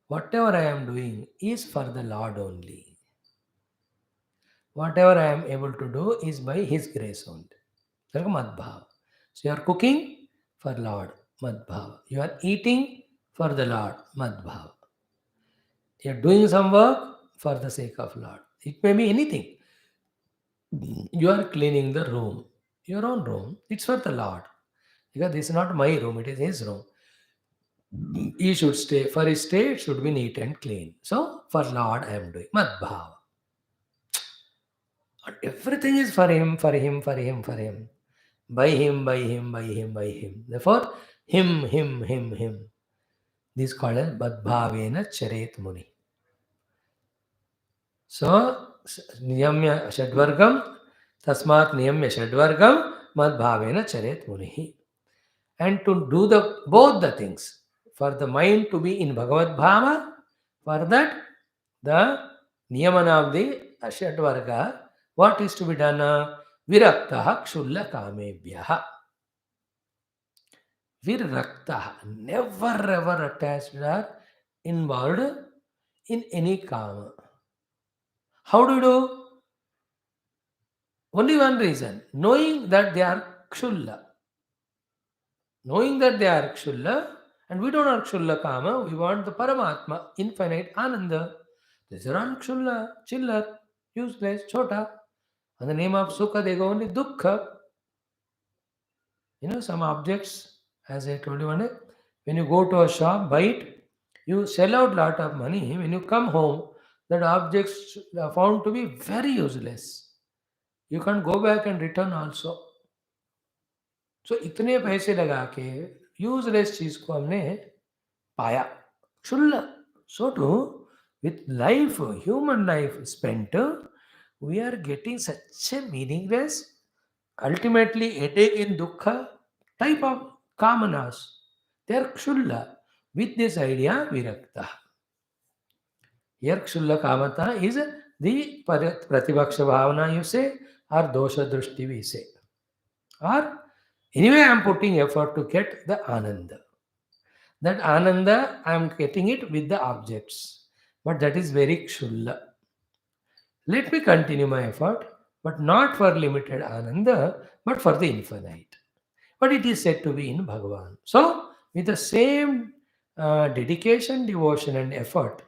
Whatever I am doing is for the Lord only. Whatever I am able to do is by His grace only. That's Madbhav. So you are cooking for Lord, Madbhav. You are eating for the Lord, Madbhav. You are doing some work for the sake of Lord. It may be anything. You are cleaning the room, your own room. It's for the Lord. Because this is not my room, it is His room. He should stay. For his stay, it should be neat and clean. So, for Lord, I am doing Madbhav. And everything is for him, for him, for him, for him. By him, by him, by him, by him. Therefore, him. This is called as Madbhavena Charet Muni. So, Niyamya Shadvargam, Tasmat Niyamya Shadvargam, Madbhavena Charet Muni. And to do both the things, for the mind to be in Bhagavad Bhava, for that the Niyamana of the Ashadvarga, what is to be done? Viraktaha Kshulla Kamebhyaha. Viraktaha, never ever attached or involved in any kama. How do you do? Only one reason, knowing that they are Kshulla. Knowing that they are Kshulla, and we don't want Kshulla Kama, we want the Paramatma, infinite Ananda. These are all Kshulla, chiller, useless, chota. In the name of Sukha, they go only Dukkha. You know, some objects, as I told you one day, when you go to a shop, buy it, you sell out lot of money. When you come home, that objects are found to be very useless. You can't go back and return also. So इतने पैसे लगा के useless चीज को हमने पाया क्षुल्ल. So too with life, human life spent, we are getting such a meaningless, ultimately headache in dukkha type of kamanas. They are kshulla. With this idea, virakta. Here kshulla kamata is the pratibhaksha bhavana you say, or dosha drushti we say. Or anyway, I am putting effort to get the ananda. That ananda, I am getting it with the objects. But that is very kshulla. Let me continue my effort, but not for limited ananda, but for the infinite. But it is said to be in Bhagavan. So, with the same dedication, devotion, and effort,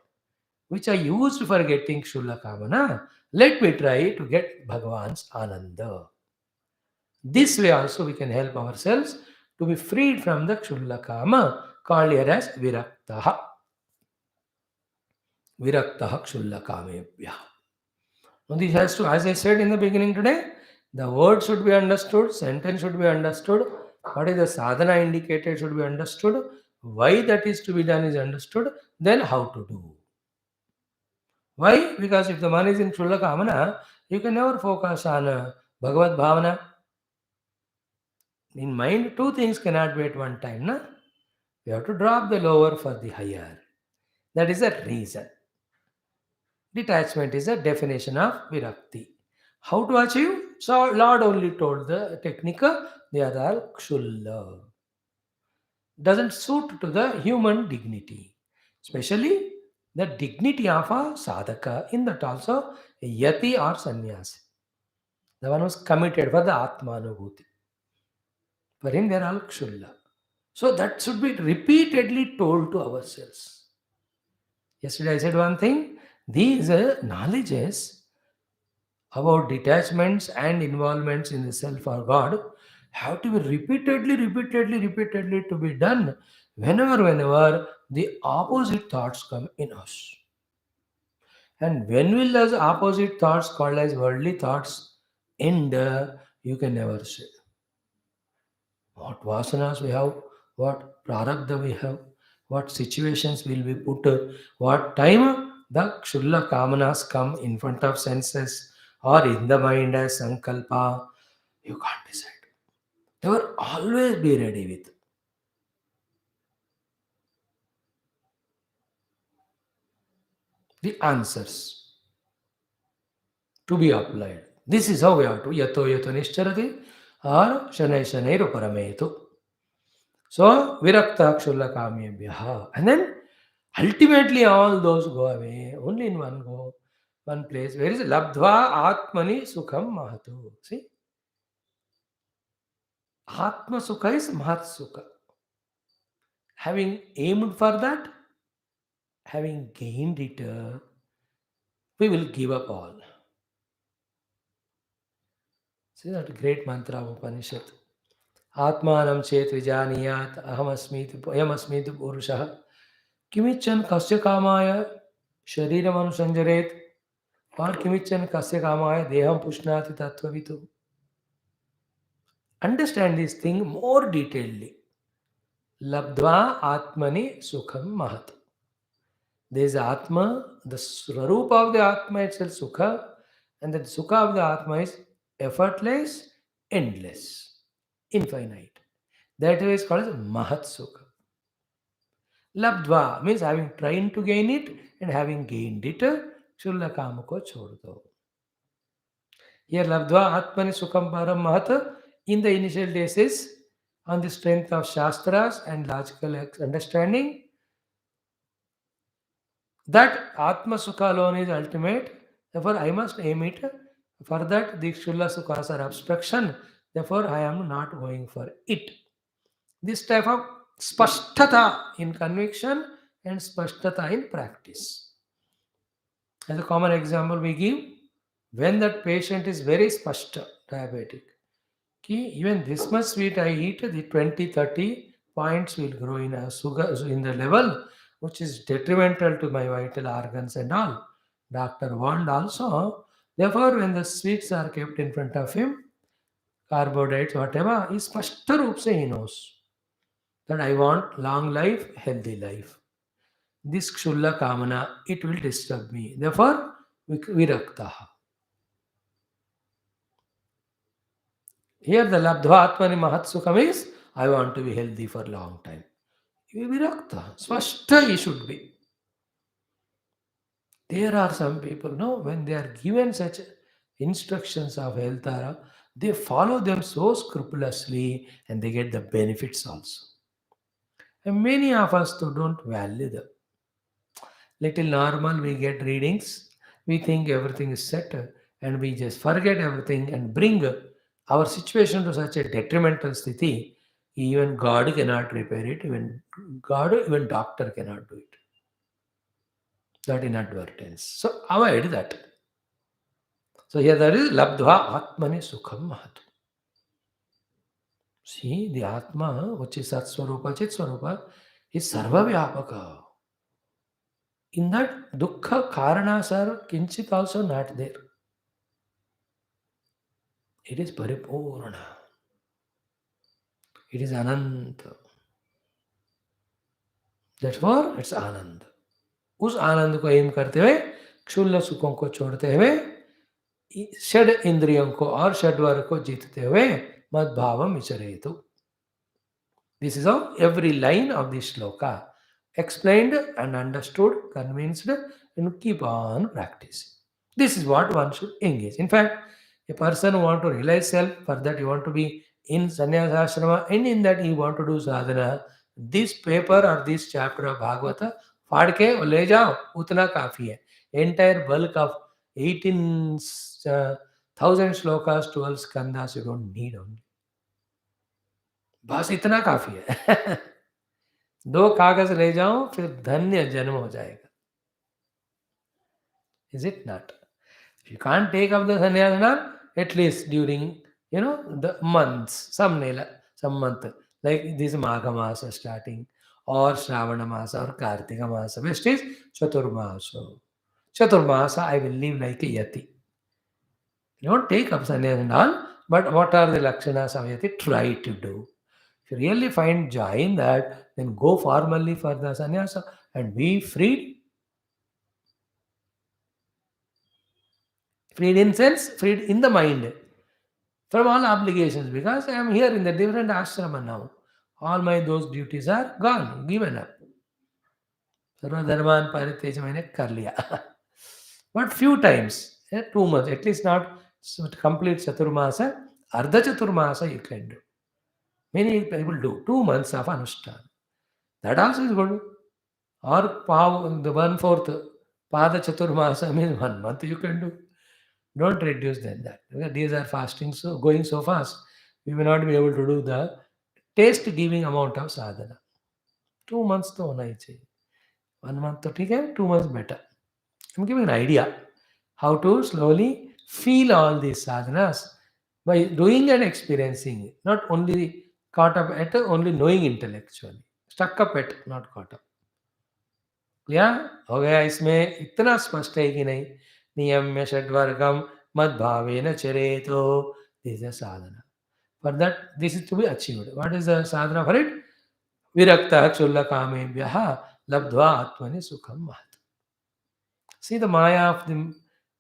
which are used for getting Shulla Kamana, let me try to get Bhagavan's Ananda. This way also we can help ourselves to be freed from the Kshulla Kama, called here as Viraktaha. Viraktaha Kshulla Kamebhya. Now this has to, as I said in the beginning today, the word should be understood, sentence should be understood, what is the sadhana indicated should be understood, why that is to be done is understood, then how to do. Why? Because if the man is in Kshulla Kamana, you can never focus on Bhagavad Bhavana. In mind, two things cannot be at one time. Na? You have to drop the lower for the higher. That is the reason. Detachment is a definition of Virakti. How to achieve? So Lord only told the technique, the other Kshulla. Doesn't suit to the human dignity. Especially the dignity of a sadhaka, in that also a yati or sannyasi. The one who's committed for the Atmanubhuti. For him, they are all Kshulla. So that should be repeatedly told to ourselves. Yesterday I said one thing. These knowledges about detachments and involvements in the self or God have to be repeatedly to be done whenever the opposite thoughts come in us. And when will those opposite thoughts, called as worldly thoughts, end? You can never say. What vasanas we have, what prarabdha we have, what situations will be put, what time the kshulla kamanas come in front of senses or in the mind as sankalpa, you can't decide. They will always be ready with the answers to be applied. This is how we have to yato nischarati or shanai parametu. So virakta kshulla kamyebhyaha. And then ultimately, all those go away only in one go, one place. Where is labdva atmani sukham mahatu? See, atma sukha is mahat sukha. Having aimed for that, having gained it, we will give up all. See that great mantra of Upanishad. Atmanam chet vijaniyat ahamasmiti purushah kimichan kasya kamaya shariram anusanjaret or kimichan kasya kamaya deham pushnati tattvavitu. Understand this thing more detailedly. Labdva Atmani Sukham Mahat. There is Atma, the Swarupa of the Atma itself Sukha, and the Sukha of the Atma is effortless, endless, infinite. That is called as Mahat Sukha. Labdva means having tried to gain it and having gained it, Shulla Kamako Chordo. Here Labdva Atmani Sukham Param Mahat in the initial days is on the strength of Shastras and logical understanding, that Atma Sukha alone is ultimate. Therefore, I must aim it. For that, the Shulla Sukhas are obstruction. Therefore, I am not going for it. This type of spashtata in conviction and spashtata in practice. As a common example, we give when that patient is very spashta, diabetic. Even this much sweet I eat, the 20, 30 points will grow in a sugar in the level which is detrimental to my vital organs and all. Doctor warned also. Therefore, when the sweets are kept in front of him, carbohydrates, whatever, he spashta roop se he knows that I want long life, healthy life. This kshulla kamana, it will disturb me. Therefore, viraktaha. Here the labdhva atmani mahatsukam is, I want to be healthy for a long time. Virakta, swashta he should be. There are some people, no, when they are given such instructions of health, they follow them so scrupulously and they get the benefits also. And many of us too don't value them. Little normal, we get readings, we think everything is set, and we just forget everything and bring our situation to such a detrimental sthiti. Even God cannot repair it, even God, even doctor cannot do it. that inadvertence. So avoid that. So here there is labdhva atmani sukham mahatu. See, the Atma, which is Sat Swarupa, Chit Swarupa, is Sarva Vyapaka. In that, Dukkha Karanas are Kinchit also not there. It is Paripurna. It is Ananta. Therefore, it's Anand. उस आनंद को M करते हुए क्षुल्ल सुखों को छोड़ते हुए षड इंद्रियों को और षडवर को जीतते हुए मद भावम विचरेतु. This is how every line of this shloka explained and understood, convinced, and keep on practicing. This is what one should engage. In fact, a person who want to realize self, for that you want to be in sannyasa ashrama, and in that you want to do sadhana, this paper or this chapter of Bhagavata, फाड़ के और ले जाओ उतना काफी है. Entire bulk of 18,000 shlokas, 12 skandhas you don't need only. बस इतना काफी है. दो कागज ले जाओ फिर धन्य जन्म हो जाएगा. Is it not? If you can't take up the sannyasana, at least during the months, some month, like this Magha Masa starting, or Shravana Masa or Kartika Masa, best is Chaturmasa. Chaturmasa I will live like a yati. You don't take up sannyas and all, but what are the lakshanas of yati? Try to do. If you really find joy in that, then go formally for the sannyasa and be freed. Freed in sense, freed in the mind from all obligations, because I am here in the different ashrama now. All my those duties are gone, given up. Sarva dharman parityaj maine kar liya. But few times, 2 months, at least not complete chaturmasa, ardha chaturmasa you can do. Many people do 2 months of anushthan. That also is good. Or the 1/4 pada chaturmasa means 1 month you can do. Don't reduce than that. Because these are fasting, so going so fast, we may not be able to do the taste giving amount of sadhana. 2 months to hona hi chahiye. 1 month to theek hai, 2 months better. I'm giving an idea how to slowly feel all these sadhanas by doing and experiencing, not only caught up at only knowing intellectually, stuck up at, not caught up. या हो गया. इसमें इतना स्पष्ट है कि नहीं, नियम्य षड्वर्गम मद भावेन चरेतो. This is sadhana. For that this is to be achieved. What is the sadhana for it? विरक्त क्षुल्ल कामेभ्यः लब्ध्वा आत्मनि सुखम महत्. See the maya of the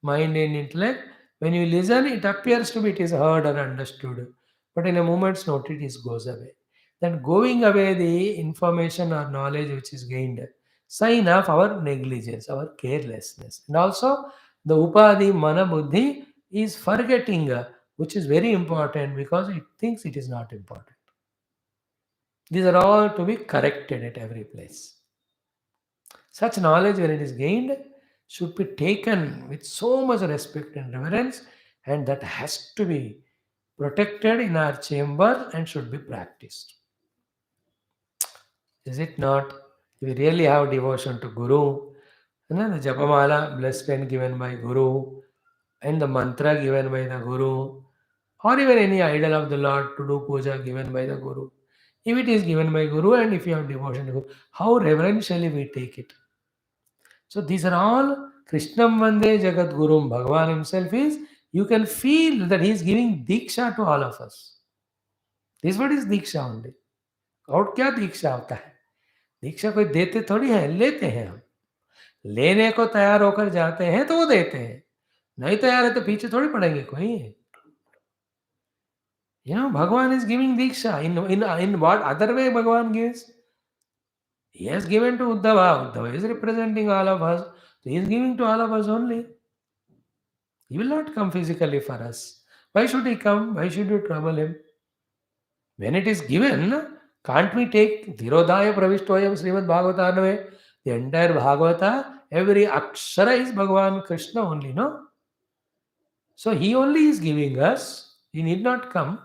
mind and intellect. When you listen, it appears to be it is heard or understood, but in a moment's notice it goes away. Then going away the information or knowledge which is gained, sign of our negligence, our carelessness. And also the upadhi mana buddhi is forgetting, which is very important because it thinks it is not important. These are all to be corrected at every place. Such knowledge, when it is gained, should be taken with so much respect and reverence, and that has to be protected in our chamber and should be practiced. Is it not? We really have devotion to Guru. The Japamala blessed and given by Guru, and the mantra given by the Guru, or even any idol of the Lord to do puja given by the Guru. If it is given by Guru and if you have devotion to Guru, how reverentially we take it. So these are all Krishnam Vande Jagat Gurum. Bhagavan himself is, you can feel that he is giving Diksha to all of us. This what is Diksha only. और क्या दीक्षा होता है? दीक्षा कोई देते थोड़ी है, लेते हैं हम. लेने को तैयार होकर जाते हैं तो वो देते हैं. नहीं तैयार है तो पीछे थोड़ी पड़ेंगे कोई. Bhagavan is giving Diksha. In what other way Bhagavan gives? He has given to Uddhava. Uddhava is representing all of us. So he is giving to all of us only. He will not come physically for us. Why should he come? Why should you trouble him? When it is given, can't we take Dhirodaya Pravishtoyam Srimad Bhagavataname? The entire Bhagavata, every akshara is Bhagavan Krishna only, no? So he only is giving us. He need not come.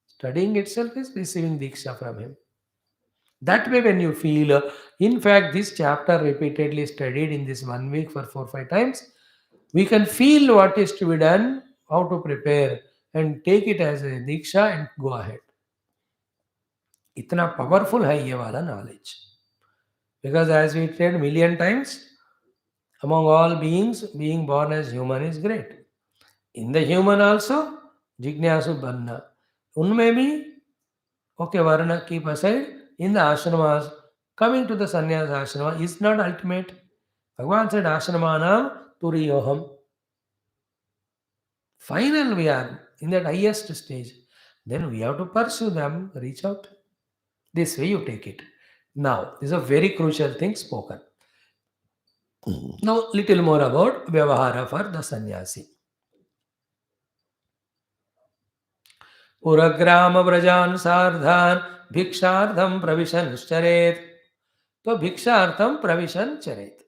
Studying itself is receiving Diksha from him. That way, when you feel, in fact, this chapter repeatedly studied in this 1 week for 4 5 times, we can feel what is to be done, how to prepare, and take it as a diksha and go ahead. इतना powerful है ये वाला knowledge. Because as we said million times, among all beings, being born as human is great. In the human also, jignasu banna. Unme bhi, okay, varna keep aside. In the ashramas, coming to the sannyas ashrama is not ultimate. Bhagavan said ashramanam turiyoham. Final we are in that highest stage. Then we have to pursue them, reach out. This way you take it. Now, this is a very crucial thing spoken. Now, little more about Vyavahara for the sannyasi. पुरग्राम व्रजान सार्धान भिक्षार्थम प्रविशन चरेत. So भिक्षार्थम प्रविशन चरेत.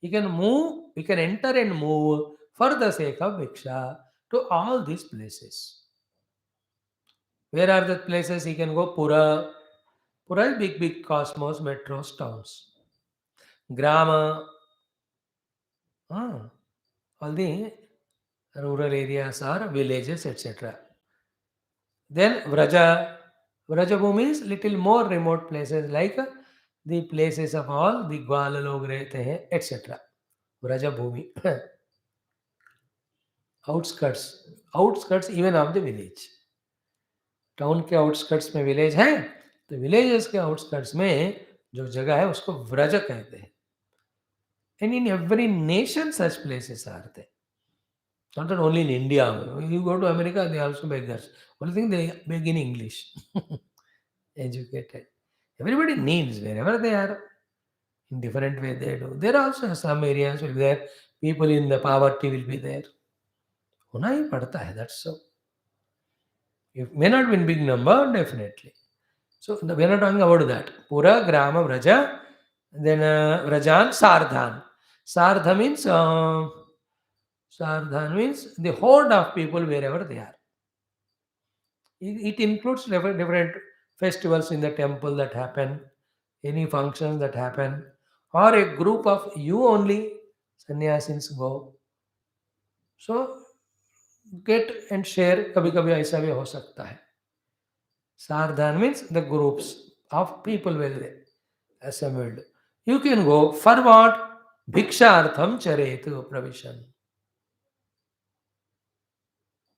He can move, he can enter and move for the sake of bhiksha to all these places. Where are the places he can go? Pura. Pura is big, big cosmos, metros, towns. Grama, all the rural areas or villages, etc. Then Vraja. Vraja Bhumi is little more remote places like the places of all the Gwala log rehte hain, etc. Vraja Bhumi. Outskirts. Outskirts even of the village. Town के outskirts में village है, तो villages के outskirts में जो जगह है उसको व्रज कहते हैं. And in every nation such places are there. Not that only in India. You go to America, they are also beggars. Only thing they beg in English. Educated. Everybody needs wherever they are. In different way they do. There are also some areas will be there. People in the poverty will be there. होना ही पड़ता है. That's so. It may not be in big number, definitely. So we are not talking about that. Pura, Grama, Vraja, then Vrajan, Sardhan. Sardhan means the horde of people wherever they are. It includes different festivals in the temple that happen, any functions that happen, or a group of you only sannyasins go. So get and share. कभी कभी ऐसा भी हो सकता है. Sardhan means the groups of people will be assembled. You can go for what? Bhikshartham charetu pravishan.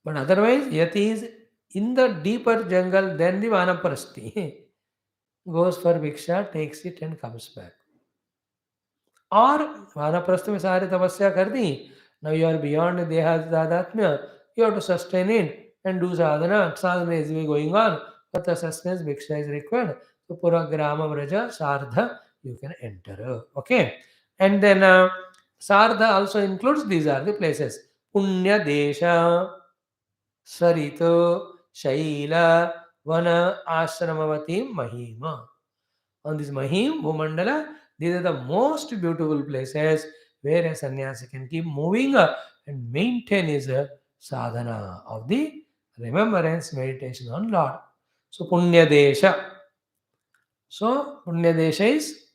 But otherwise, Yati is in the deeper jungle than the Vanaprasthi. Goes for Bhiksha, takes it and comes back. Or Vanaprasthi में सारे तपस्या कर दी. Now you are beyond Deha Dadatmya. You have to sustain it and do sadhana. Sadhana is going on. But the sustenance Bhiksha is required. So Pura Grama Vraja Sardha you can enter. Okay. And then Sardha also includes these are the places. Punya Desha, Sarito, Shaila, Vana, Ashramavati, Mahima. On this Mahim, Bhumandala, these are the most beautiful places where a sannyasi can keep moving and maintain his sadhana of the remembrance meditation on Lord. So Punya Desha. So Punya Desha is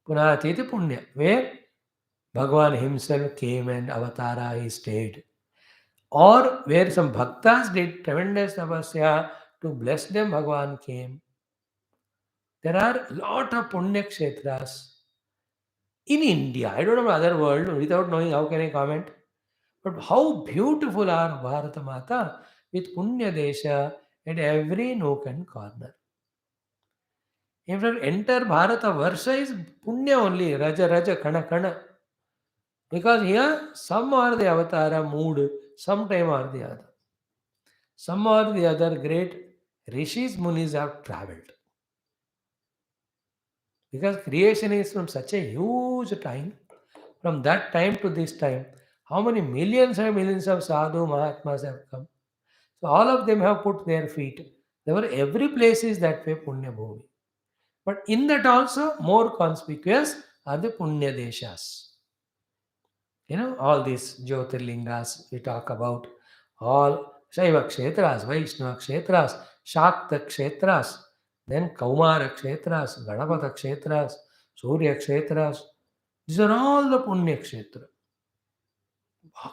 Punatiti Punya, where Bhagavan himself came and avatara he stayed. Or where some bhaktas did tremendous tapasya to bless them, Bhagavan came. There are lot of punya kshetras in India. I don't know about other world. Without knowing, how can I comment? But how beautiful are Bharata Mata with punya desha at every nook and corner. In fact, entire Bharata Varsha is punya only, Raja Raja Kana Kana. Because here, some are the avatara mood, sometime are the other. Some or the other great rishis, munis have traveled. Because creation is from such a huge time, from that time to this time, how many millions and millions of sadhu mahatmas have come. So all of them have put their feet. There were every place is that way Punya Bhumi. But in that also more conspicuous are the Punya Deshas. All these Jyotirlingas we talk about, all Shaiva Kshetras, Vaishnava Kshetras, Shakta Kshetras, Then Kaumara Kshetras, Ganapata Kshetras, Surya Kshetras. These are all the Punya Kshetra.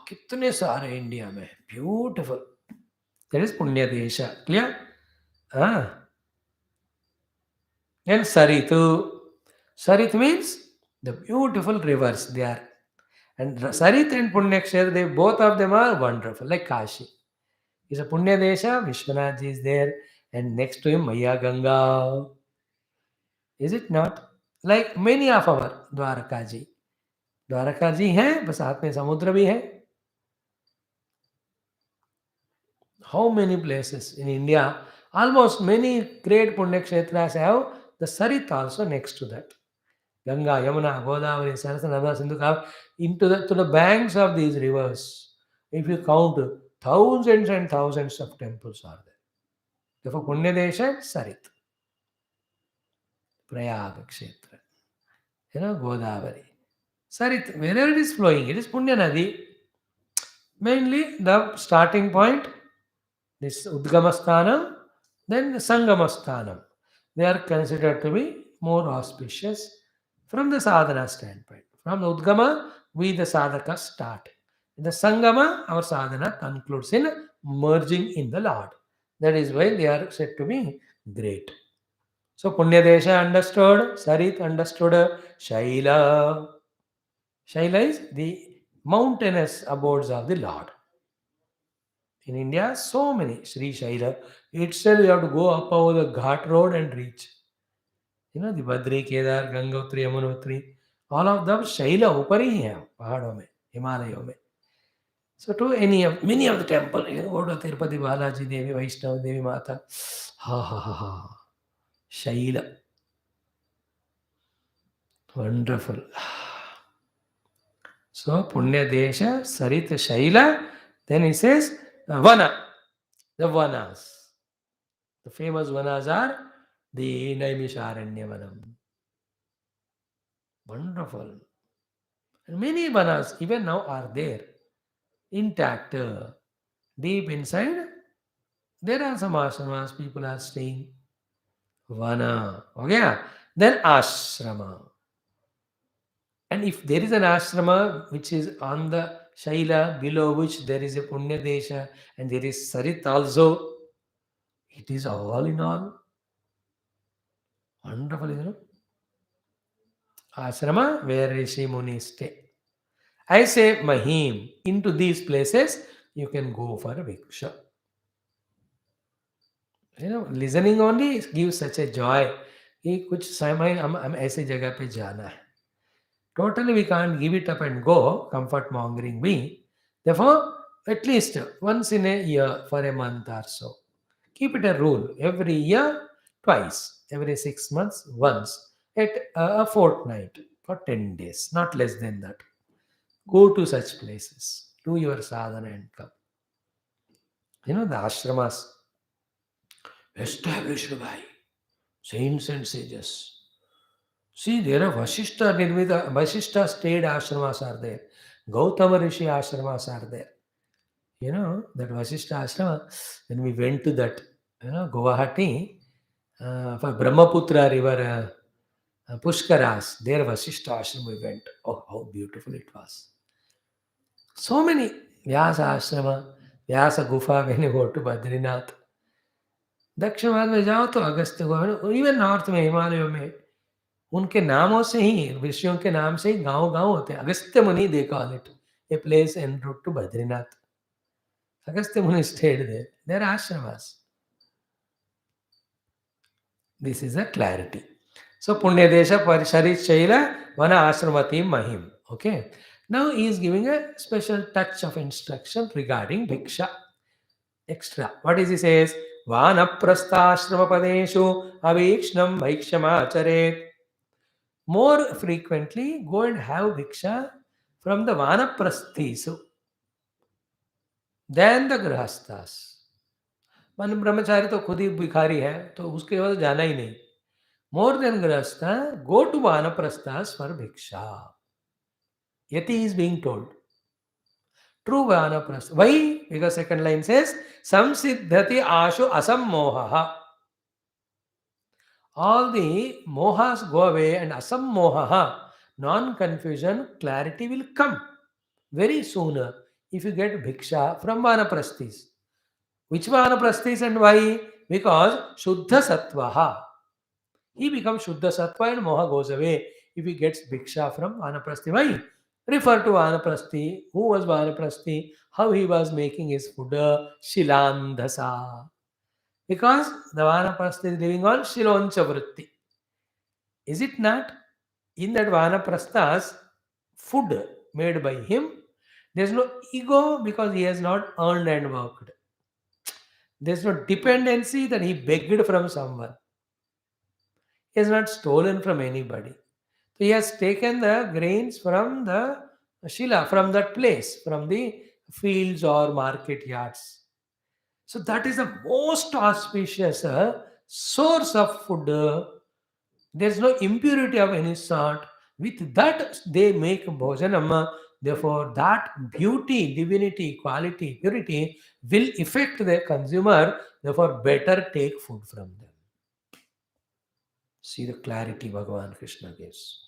कितने सारे India में beautiful. That is Punya Desha. Clear? Ah. And Saritu. Sarit means the beautiful rivers they are. And Sarit and Punyaksher, they both of them are wonderful, like Kashi. Is a Punya Desha, Vishwanath is there, and next to him Maya Ganga. Is it not? Like many of our Dwaraka ji. Dwaraka ji hai, bas साथ में समुद्र भी है. How many places in India? Almost many great Punya Kshetras have the Sarit also next to that. Ganga, Yamuna, Godavari, Saraswati, Sindhu, into to the banks of these rivers. If you count, thousands and thousands of temples are there. Therefore, Punya Desha, Sarit. Prayag Kshetra. Godavari. Sarit, wherever it is flowing, it is Punya Nadi. Mainly the starting point, this Udgamasthanam, then Sangamasthanam. They are considered to be more auspicious from the sadhana standpoint. From the Udgama, we the sadhaka start. In the Sangama, our sadhana concludes in merging in the Lord. That is why they are said to be great. So Punyadesha understood, Sarit understood, Shaila. Shaila is the mountainous abodes of the Lord. In India, so many. Sri Shaila. Itself you have to go up over the Ghat road and reach. The Badri, Kedar, Gangotri, Yamunotri, all of them Shaila ऊपर ही हैं पहाड़ों में, हिमालयों में. So to many of the temple, go to Tirupati Balaji Devi, Vaishnava Devi Mata. Ha ha ha ha. Shaila. Wonderful. So Punya Desha, Sarit Shaila. Then he says Vana. The Vanas. The famous Vanas are the Naimisharanya Vanam. Wonderful. And many Vanas even now are there. Intact. Deep inside, there are some ashramas people are staying. Vana. Okay. Then ashrama. And if there is an ashrama which is on the Shaila below which there is a Punya Desha and there is Sarit also, it is all in all wonderful, isn't it? Ashrama where Rishi Muni stay. I say Mahim. Into these places you can go for a Viksha. Listening only gives such a joy. कि कुछ समय हम ऐसे जगह पे जाना है. Totally we can't give it up and go, comfort mongering we. Therefore, at least once in a year for a month or so. Keep it a rule. Every year, twice. Every 6 months, once. At a fortnight for 10 days. Not less than that. Go to such places. Do your sadhana and come. The ashramas established by saints and sages. See, there are Vasishta stayed ashramas are there. Gautama Rishi ashramas are there. That Vasishta ashrama, when we went to that, Guwahati, for Brahmaputra river, Pushkaras, there Vasishta ashram we went. Oh, how beautiful it was. So many. Vyasa ashrama, Vyasa Gufa when you go to Badrinath. दक्षिण भारत में जाओ तो अगस्त्य गुफा, even north में हिमालयों में उनके नामों से ही, ऋषियों के नाम से ही गांव होते हैं. अगस्त्य मुनि they call it, a place en route to Badrinath. Agastya Muni stayed there. There are ashramas. This is a clarity. So Punya Desha Parisharit Shaila Vana Ashramati Mahim. Okay. Now he is giving a special touch of instruction regarding Bhiksha. Extra. What is he says? Vanaprastha padeshu avikshnam bhikshamacharet. More frequently, go and have Bhiksha from the Vanaprasthisu than the Grihasthas. मन ब्रह्मचारी तो खुद ही भिखारी है, तो उसके बाद जाना ही नहीं. More than Grihastha, go to Vanaprasthas for Bhiksha. Yati is being told. True Vanaprastha. Why? Because second line says, Samsiddhati ashu asammohaha. all the mohas go away and asam moha, non-confusion, clarity will come very sooner if you get bhiksha from vanaprasthis. Which vanaprasthis and why? Because Shuddha Sattvaha. He becomes Shuddha Sattva and Moha goes away if he gets Bhiksha from Vanaprasthi. Why? Refer to Vanaprasthi. Who was Vanaprasthi? How he was making his food? Shilandhasa. Because the Vanaprasthi is living on Shiloncha Vritti. Is it not? In that Vanaprasthas, food made by him, there is no ego because he has not earned and worked. There is no dependency that he begged from someone. He has not stolen from anybody. So he has taken the grains from the Shila, from that place, from the fields or market yards. So that is the most auspicious source of food. There is no impurity of any sort. With that, they make bhojanam. Therefore, that beauty, divinity, quality, purity will affect the consumer. Therefore, better take food from them. See the clarity Bhagavan Krishna gives.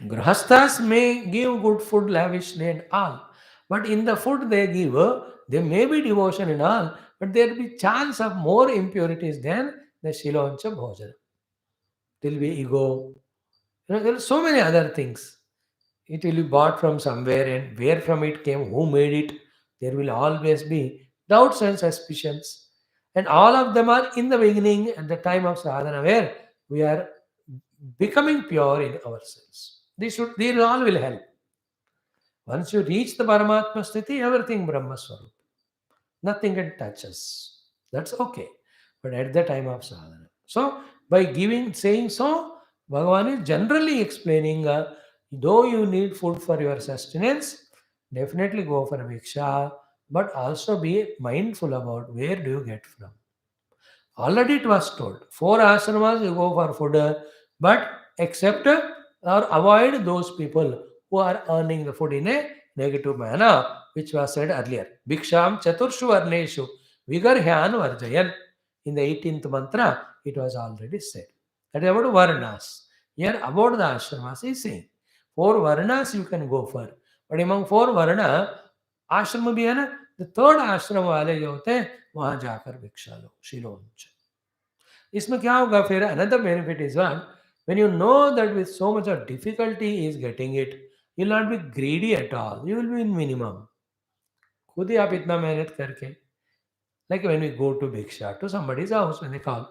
Grahasthas may give good food lavishly and all, but in the food they give, there may be devotion and all, but there will be chance of more impurities than the Shiloncha Bhojana. There will be ego. There are so many other things. It will be bought from somewhere, and where from it came, who made it. There will always be doubts and suspicions. And all of them are in the beginning at the time of sadhana where we are becoming pure in ourselves. These all will help. Once you reach the Paramatma Sthiti, everything Brahma Swarup. Nothing can touch us. That's okay. But at the time of sadhana. So, by saying so, Bhagavan is generally explaining, though you need food for your sustenance, definitely go for Viksha, but also be mindful about where do you get from. Already it was told, 4 ashramas you go for food, but accept or avoid those people who are earning the food in a negative manner, which was said earlier. Bhiksham chaturshu varneshu vigarhyan varjayan. In the 18th mantra, it was already said. That is about varnas. Here about the ashramas is saying, 4 varnas you can go for. But among 4 varna, आश्रम भी है ना, the third आश्रम वाले जो होते हैं वहां जाकर भिक्षा लो शिलोंच. इसमें क्या होगा फिर? Another benefit is one, when you know that with so much of difficulty is getting it, you will not be greedy at all. You will be in minimum. खुद ही आप इतना मेहनत करके, like when we go to भिक्षा to somebody's house when they call,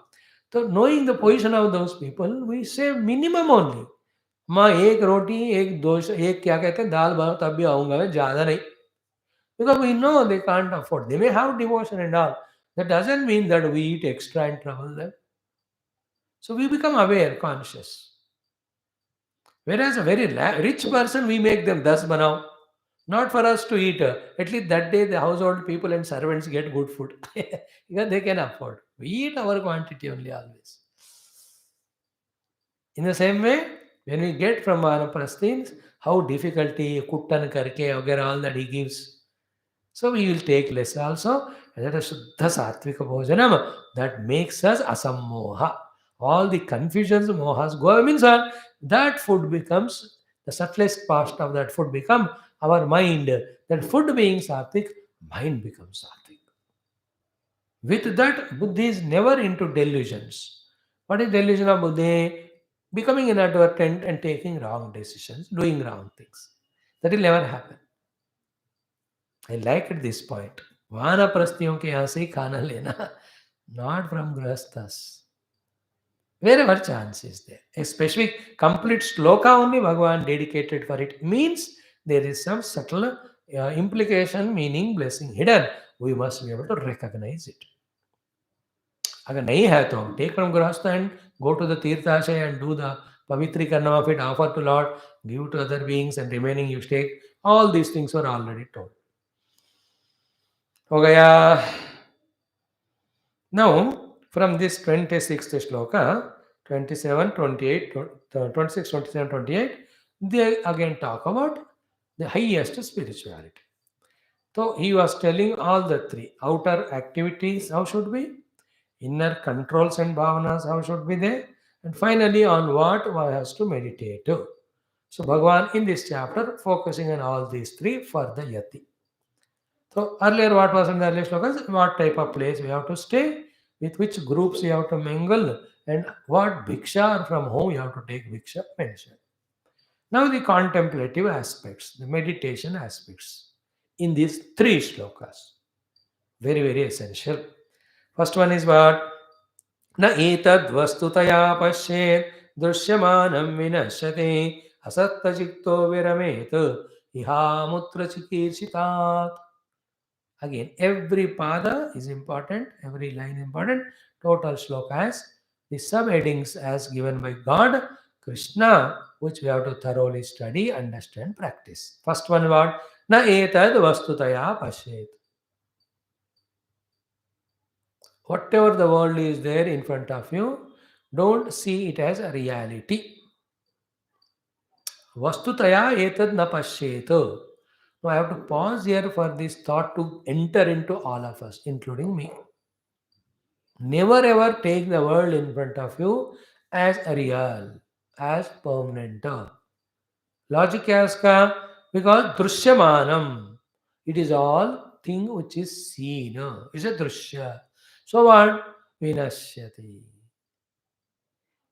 so knowing the position of those people, we say minimum only. माँ एक रोटी एक दो एक क्या कहते हैं दाल भात तब भी आऊंगा मैं, ज्यादा नहीं. Because we know they can't afford. They may have devotion and all. That doesn't mean that we eat extra and trouble them. So we become aware, conscious. Whereas a very rich person, we make them thus banao. Not for us to eat. At least that day, the household people and servants get good food. Because they can afford. We eat our quantity only always. In the same way, when we get from Vanaprasthins, how difficulty, kuttan karke, all that he gives. So we will take less also. And that is Shuddha Sattvika Bhojanam. That makes us asammoha. All the confusions, mohas go away. Means that food becomes, the subtlest part of that food become our mind. That food being sattvic, mind becomes sattvic. With that, Buddhi is never into delusions. What is delusion of Buddhi? Becoming inadvertent and taking wrong decisions, doing wrong things. That will never happen. I like at this point. वानप्रस्थियों के यहाँ से ही खाना लेना, not from grahasthas. Wherever chance is there. A specific complete sloka only Bhagavan dedicated for it means there is some subtle implication, meaning, blessing hidden. We must be able to recognize it. अगर नहीं है तो take from grahastha and go to the tirthashaya and do the pavitrikarnam of it, offer to Lord, give to other beings, and remaining you take. All these things were already told. हो गया. Now, from this 26th shloka, 27, 28, 26, 27, 28, they again talk about the highest spirituality. So, he was telling all the three outer activities, how should be? Inner controls and bhavanas, how should be there? And finally, on what one has to meditate. So Bhagavan in this chapter focusing on all these three for the yati. So earlier what was in the earlier slokas? What type of place we have to stay, with which groups we have to mingle, and what bhiksha or from whom you have to take bhiksha mentioned. Now the contemplative aspects, the meditation aspects in these three slokas. Very, very essential. First one is what? न एतद्वस्तुतया पश्येत् दृश्यमानं विनश्यति असक्तचित्तो विरमेत् इहामुत्र चिकीर्षितात्. Again, every pada is important, every line important. Total shlokas, the subheadings as given by God, Krishna, which we have to thoroughly study, understand, practice. First one word, na etad vastutaya pashet. Whatever the world is there in front of you, don't see it as a reality. Vastutaya etad na pashet. Now I have to pause here for this thought to enter into all of us, including me. Never ever take the world in front of you as a real, as permanent. Logic as ka, because drushyamanam, it is all thing which is seen, is a drushya. So what? Vinashyati.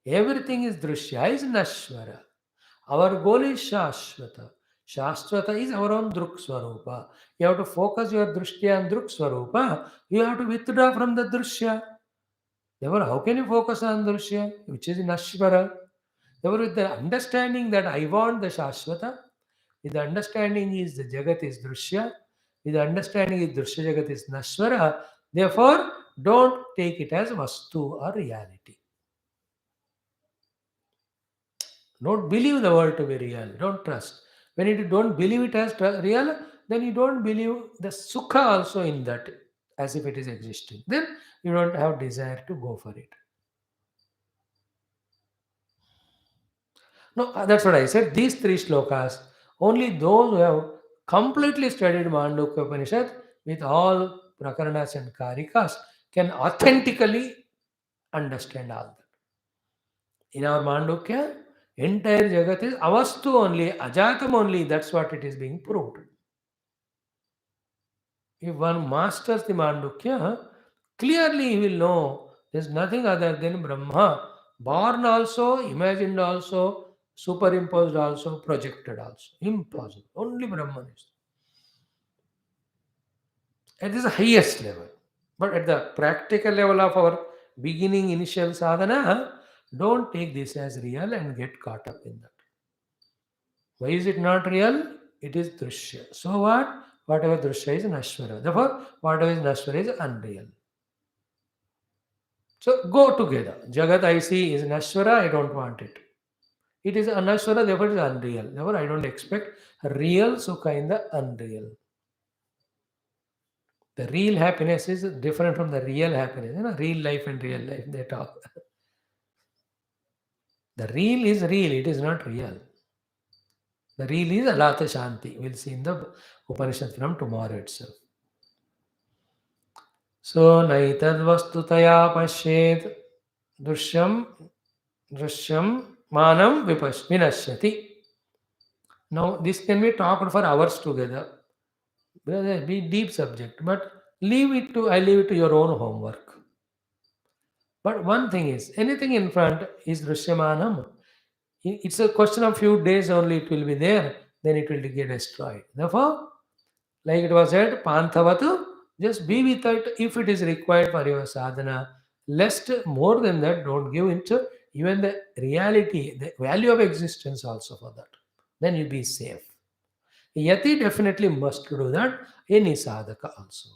Everything is drushya, is nashvara. Our goal is shashvata. Shashvata is our own druk swarupa. You have to focus your drushya and druk swarupa. You have to withdraw from the drushya. Therefore, how can you focus on Drishya, which is Nashvara? Therefore, with the understanding that I want the Shashvata, with the understanding is the Jagat is Drishya, with the understanding is Drishya Jagat is Nashvara, therefore, don't take it as Vastu or reality. Don't believe the world to be real. Don't trust. When you don't believe it as real, then you don't believe the Sukha also in that as if it is existing. Then you don't have desire to go for it. No, that's what I said. These three shlokas, only those who have completely studied Mandukya Upanishad with all prakaranas and karikas can authentically understand all that. In our Mandukya, entire Jagat is avastu only, ajatam only. That's what it is being proved. If one masters the Mandukya, clearly he will know there's nothing other than Brahma. Born also, imagined also, superimposed also, projected also. Impossible. Only Brahman is. At this highest level. But at the practical level of our beginning initial sadhana, don't take this as real and get caught up in that. Why is it not real? It is drishya. So what? Whatever drishya is nashvara. Therefore, whatever is nashvara is unreal. So go together. Jagat I see is nashvara, I don't want it. It is anashvara, therefore it is unreal. Therefore, I don't expect real sukha in the unreal. The real happiness is different from the real happiness. Real life and real life, they talk. The real is real, it is not real. The real is Alata Shanti. We'll see in the Upanishad from tomorrow itself. So, naitad vastutaya pashet drishyam manam vinashyati. Now, this can be talked for hours together. Be deep subject, but I leave it to your own homework. But one thing is, anything in front is drishyamanam. It's a question of few days only it will be there, then it will get destroyed. Therefore, like it was said, panthavatu, just be with it if it is required for your sadhana. Lest more than that, don't give into even the reality, the value of existence also for that. Then you'll be safe. Yati definitely must do that, any sadhaka also.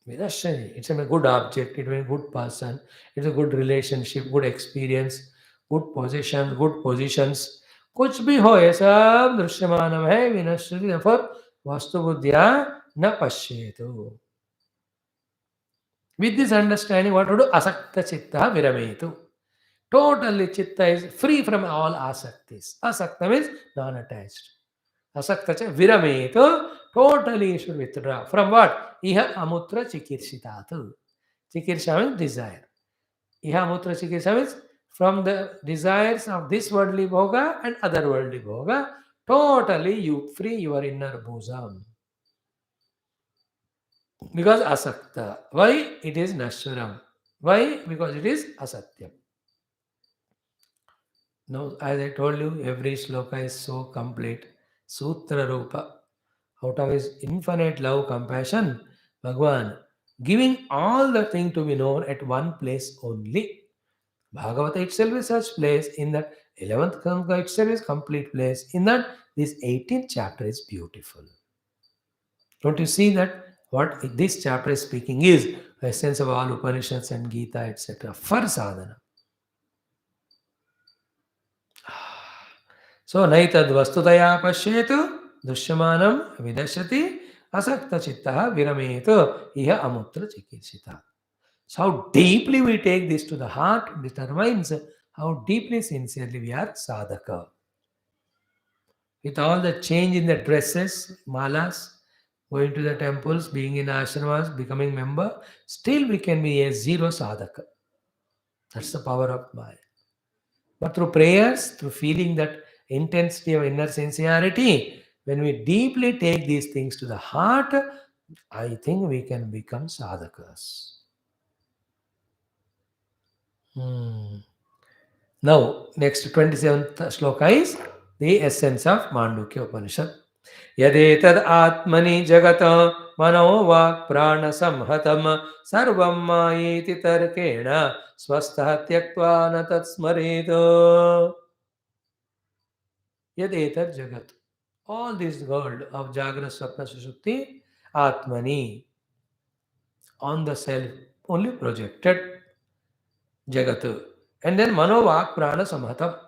Vidashani, it's a good object, it's a good person, it's a good relationship, good experience, good possession, good positions. कुछ भी हो ये सब दृश्यमानम है विनश्यति therefore vastu buddhya na pashyetu. With this understanding, what to do? Asakta chitta virametu. Totally chitta is free from all asaktis. Asakta means non-attached. Asakta cha virametu, totally you should withdraw. From what? Iha amutra chikirsitatu. Chikirsha means desire. Iha mutra chikirsha means from the desires of this worldly bhoga and other worldly bhoga, totally you free your inner bosom. Because asakta. Why? It is nashwaram. Why? Because it is asatyam. Now, as I told you, every sloka is so complete. Sutra Rupa. Out of his infinite love, compassion, Bhagwan, giving all the thing to be known at one place only. Bhagavata itself is such place, in that 11th Kanka itself is complete place, in that this 18th chapter is beautiful. Don't you see that what this chapter is speaking is the essence of all Upanishads and Gita, etc. for sadhana. So, naitad vastutaya pashetu dushyamanam vidashati asakta chittaha virametu iha amutra chikitsita. So, how deeply we take this to the heart determines how deeply, sincerely we are sadhaka. With all the change in the dresses, malas, going to the temples, being in ashramas, becoming member, still we can be a zero sadhaka. That's the power of Maya. But through prayers, through feeling that intensity of inner sincerity, when we deeply take these things to the heart, I think we can become sadhakas. Hmm. Now, next 27th shloka is the essence of Mandukya Upanishad. Yadetad atmani jagata mano vak prana samhatam sarvam mayeti tarkena swastha tyaktva na tat smaretu. Yadetad jagat. All this world of Jagra Swapna Sushupti, Atmani, on the self, only projected Jagatu. And then Manovak Prana Samhatam.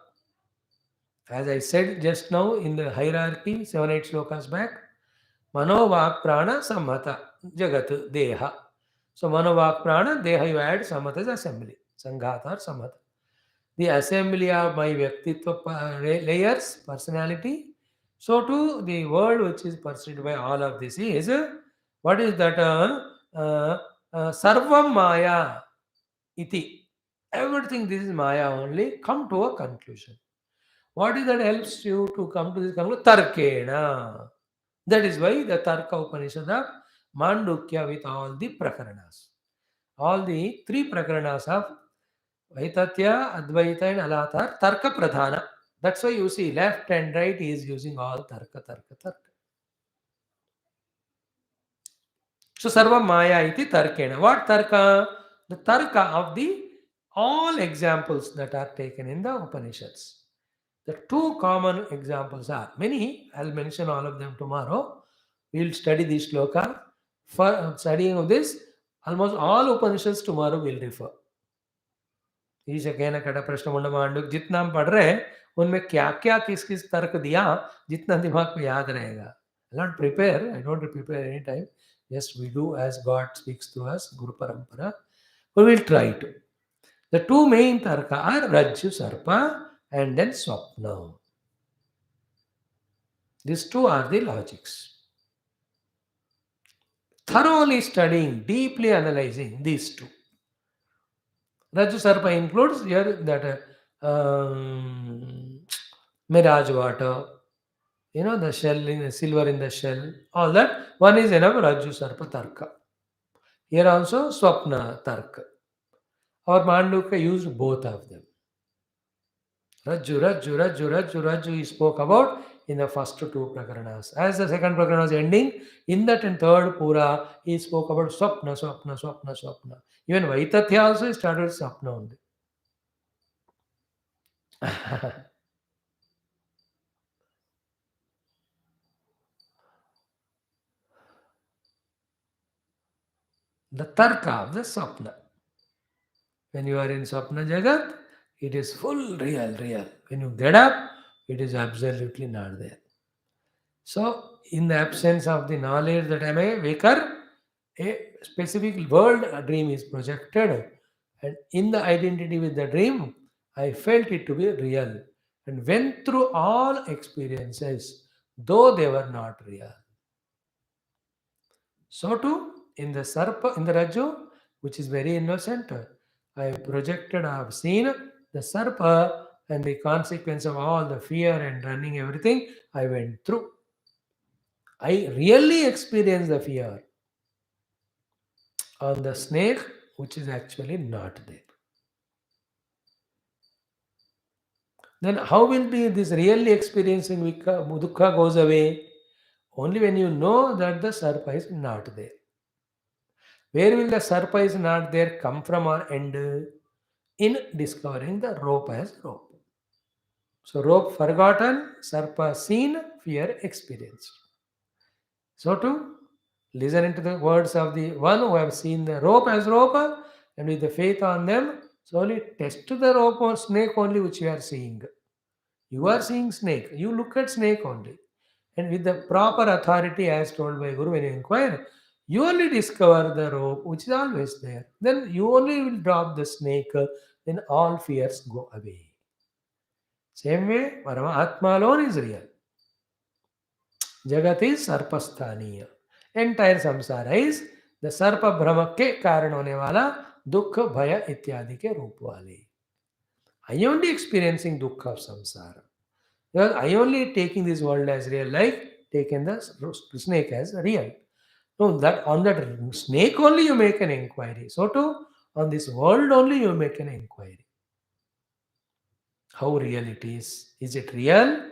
As I said just now in the hierarchy, 7-8 slokas back, Manovak Prana Samhata, Jagat, Deha. So Manovak Prana, Deha you add Samhata is assembly, Sanghata or Samhata. The assembly of my Vyaktitva layers, personality. So too the world which is perceived by all of this is, what is that? Sarvam Maya iti. Everything this is Maya only. Come to a conclusion. What is that helps you to come to this conclusion? Tarkena. That is why the Tarka Upanishad of Mandukya with all the prakaranas. All the three prakaranas of Vaitatya, Advaita and Alata are Tarka Pradhana. That's why you see left and right he is using all Tarka, Tarka, Tarka. So Sarva Maya iti Tarkena. What Tarka? The Tarka of the all examples that are taken in the Upanishads. The two common examples are many. I'll mention all of them tomorrow. We'll study this shloka. For studying of this, almost all Upanishads tomorrow will refer. ईश कहना कटा प्रश्न मुंड मांडुक जितना हम पढ़ रहे हैं उनमें क्या क्या किस किस तर्क दिया जितना दिमाग में याद रहेगा. I don't prepare. I don't prepare any time. Yes, we do as God speaks to us, Guru Parampara. We will try to. The two main tarka are Rajju Sarpa and then Swapna. These two are the logics. Thoroughly studying, deeply analyzing these two. Rajju Sarpa includes here that mirage water, the shell in the silver in the shell, all that. One is enough Rajju Sarpa Tarka. Here also Swapna Tarka. Our Mandukya used both of them. Rajju, Rajju, Rajju, Rajju, Rajju he spoke about in the first two prakaranas. As the second prakarana was ending, in that and third pura, he spoke about Swapna, Swapna, Swapna, Swapna. Even Vaitatya also started with Swapna only. The Tarka of the Swapna. When you are in Swapna Jagat, it is full real, real. When you get up, it is absolutely not there. So, in the absence of the knowledge that I am a waker, a specific world a dream is projected, and in the identity with the dream, I felt it to be real and went through all experiences, though they were not real. So too, in the Sarpa, in the Rajju, which is very innocent. I projected, I have seen the sarpa and the consequence of all the fear and running everything I went through. I really experienced the fear on the snake, which is actually not there. Then how will be this really experiencing dukkha goes away? Only when you know that the sarpa is not there. Where will the sarpa is not there come from or end? In discovering the rope as rope. So rope forgotten, sarpa seen, fear experienced. So to listen into the words of the one who have seen the rope as rope, and with the faith on them, slowly test the rope or snake only which you are seeing. You are seeing snake. You look at snake only. And with the proper authority as told by Guru, when you inquire, you only discover the rope which is always there. Then you only will drop the snake, then all fears go away. Same way, Paramatma alone is real. Jagat is sarpasthaniya. Entire samsara is the sarpa brahma के कारण होने वाला दुख भय इत्यादि के रूप वाले. I only experiencing dukkha of samsara. Because I only taking this world as real, like taking the snake as real. No, that on that snake only you make an inquiry. So too, on this world only you make an inquiry. How real it is? Is it real?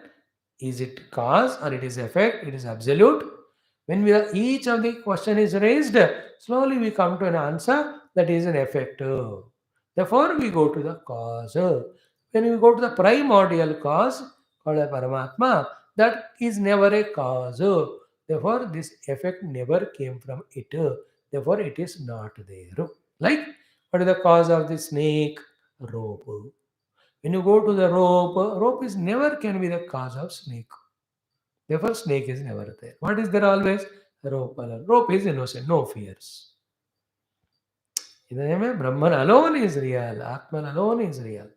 Is it cause or it is effect? It is absolute. When we are, each of the question is raised, slowly we come to an answer that is an effect. Therefore, we go to the cause. When we go to the primordial cause, called a Paramatma, that is never a cause. Therefore, this effect never came from it. Therefore, it is not there. Like, what is the cause of the snake? Rope. When you go to the rope, rope is never can be the cause of snake. Therefore, snake is never there. What is there always? Rope alone. Rope is innocent, no fears. In the name of Brahman alone is real. Atman alone is real.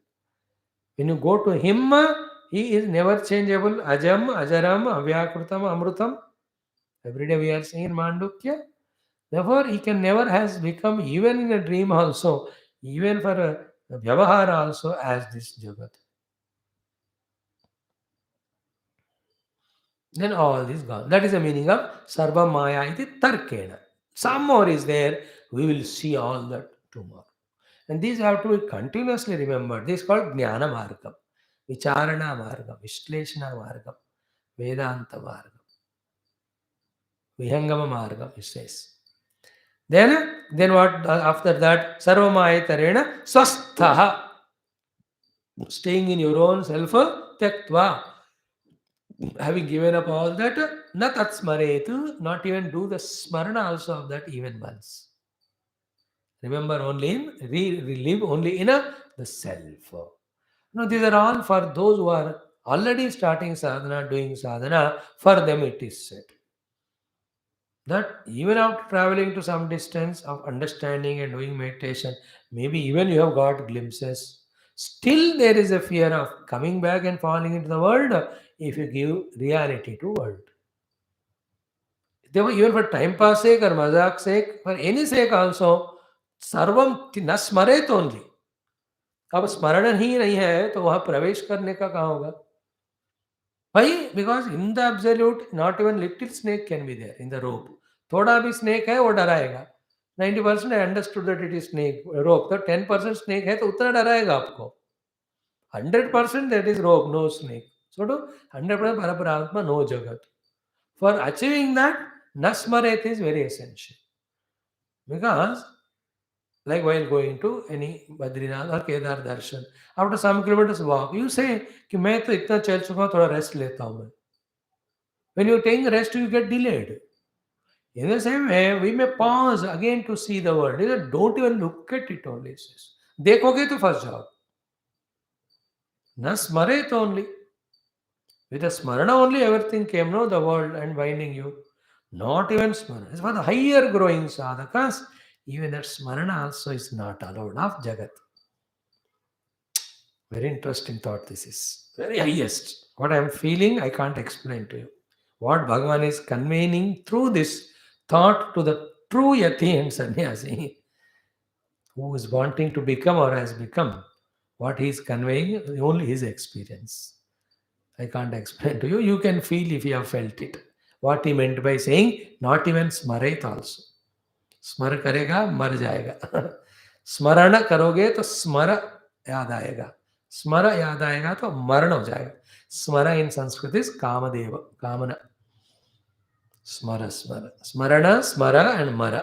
When you go to him, he is never changeable. Ajam, ajaram, avyakrutam, amrutam. Every day we are saying Mandukya. Therefore, he can never has become even in a dream also, even for a Vyavahara also as this Jagat. Then all this gone. That is the meaning of Sarva Maya iti Tarkena. Some more is there. We will see all that tomorrow. And these have to be continuously remembered. This is called Jnana Margam, Vicharana Margam, Vishleshana Margam, Vedanta Margam, Vihangama Margam, it says. Then what after that? Sarva Maya Tarena Swasthaha. Staying in your own self, Tyaktva. Having given up all that, not atsmaretu, not even do the smarana also of that even once. Remember only in, relive only in the self. No, these are all for those who are already starting sadhana, doing sadhana, for them it is said. That even after traveling to some distance of understanding and doing meditation, maybe even you have got glimpses, still there is a fear of coming back and falling into the world if you give reality to world. Therefore, even for time pass sake or mazak sake, for any sake also, सर्वम न स्मरेत only. अब स्मरण ही नहीं है तो वहां प्रवेश करने का कहाँ होगा? Why? Because in the absolute, not even little snake can be there in the rope. थोड़ा भी snake है वो डराएगा. 90% I understood that it is snake rope. तो 10% snake है तो उतना डराएगा आपको. 100% that is rope, no snake. So to 100% Parabrahma, no Jagat. For achieving that, Nasmaret is very essential. Because like while going to any Badrinath or Kedar darshan, after some kilometers walk, you say कि मैं तो इतना चल चुका हूँ, थोड़ा rest लेता हूँ मैं. When you take rest, you get delayed. In the same way, we may pause again to see the world. Don't even look at it only. It says. देखोगे तो फंस जाओ. न स्मरेत only. With the smarana only everything came, no, the world and binding you. Not even smarana. It's for the higher growing sadhakas. Even that smarana also is not allowed of Jagat. Very interesting thought this is. Very highest. What I am feeling, I can't explain to you. What Bhagavan is conveying through this thought to the true Yati and Sannyasi. who is wanting to become or has become. What he is conveying, only his experience. I can't explain to you. You can feel if you have felt it. What he meant by saying, not even smarit also. स्मर करेगा मर जाएगा स्मरण करोगे तो स्मर याद आएगा स्मर याद आएगा तो मरण हो जाएगा स्मर इन संस्कृत इज कामदेव कामना स्मर स्मर स्मरण स्मर एंड मर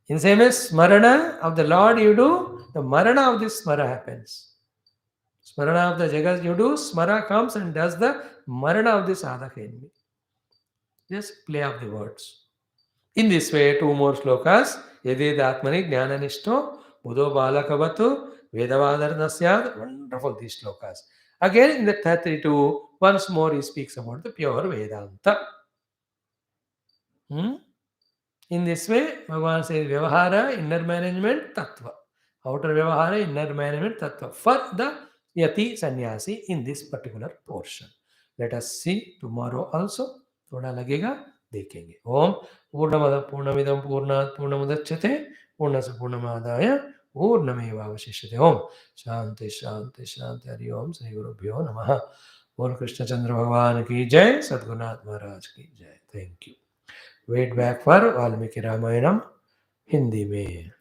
in same way smarana of the Lord you do the marana of this smara happens smarana of the jagat you do smara comes and does the marana of the sadhaka in me just play of the words. In this way, two more slokas. Yadidatmani jnananishto buddho balakavatu vedavadarnasyad. Wonderful these slokas. Again, in the 32, once more he speaks about the pure Vedanta. In this way, Bhagavan says Vyavahara, inner management, Tattva. Outer Vyavahara, inner management, Tattva. For the Yati Sannyasi in this particular portion. Let us see tomorrow also. थोड़ा लगेगा देखेंगे. ओम पूर्णमद पूर्णमिदं पूर्णात् पूर्णमुदच्यते पूर्णस्य पूर्णमादाय पूर्णमेवावशिष्यते. ओम शांति शांति शांति. हरि ओम. श्री गुरुभ्यो नमः. बोल कृष्णचंद्र भगवान की जय. सद्गुरुनाथ महाराज की जय. Thank you. Wait back for Valmiki Ramayanam Hindi में.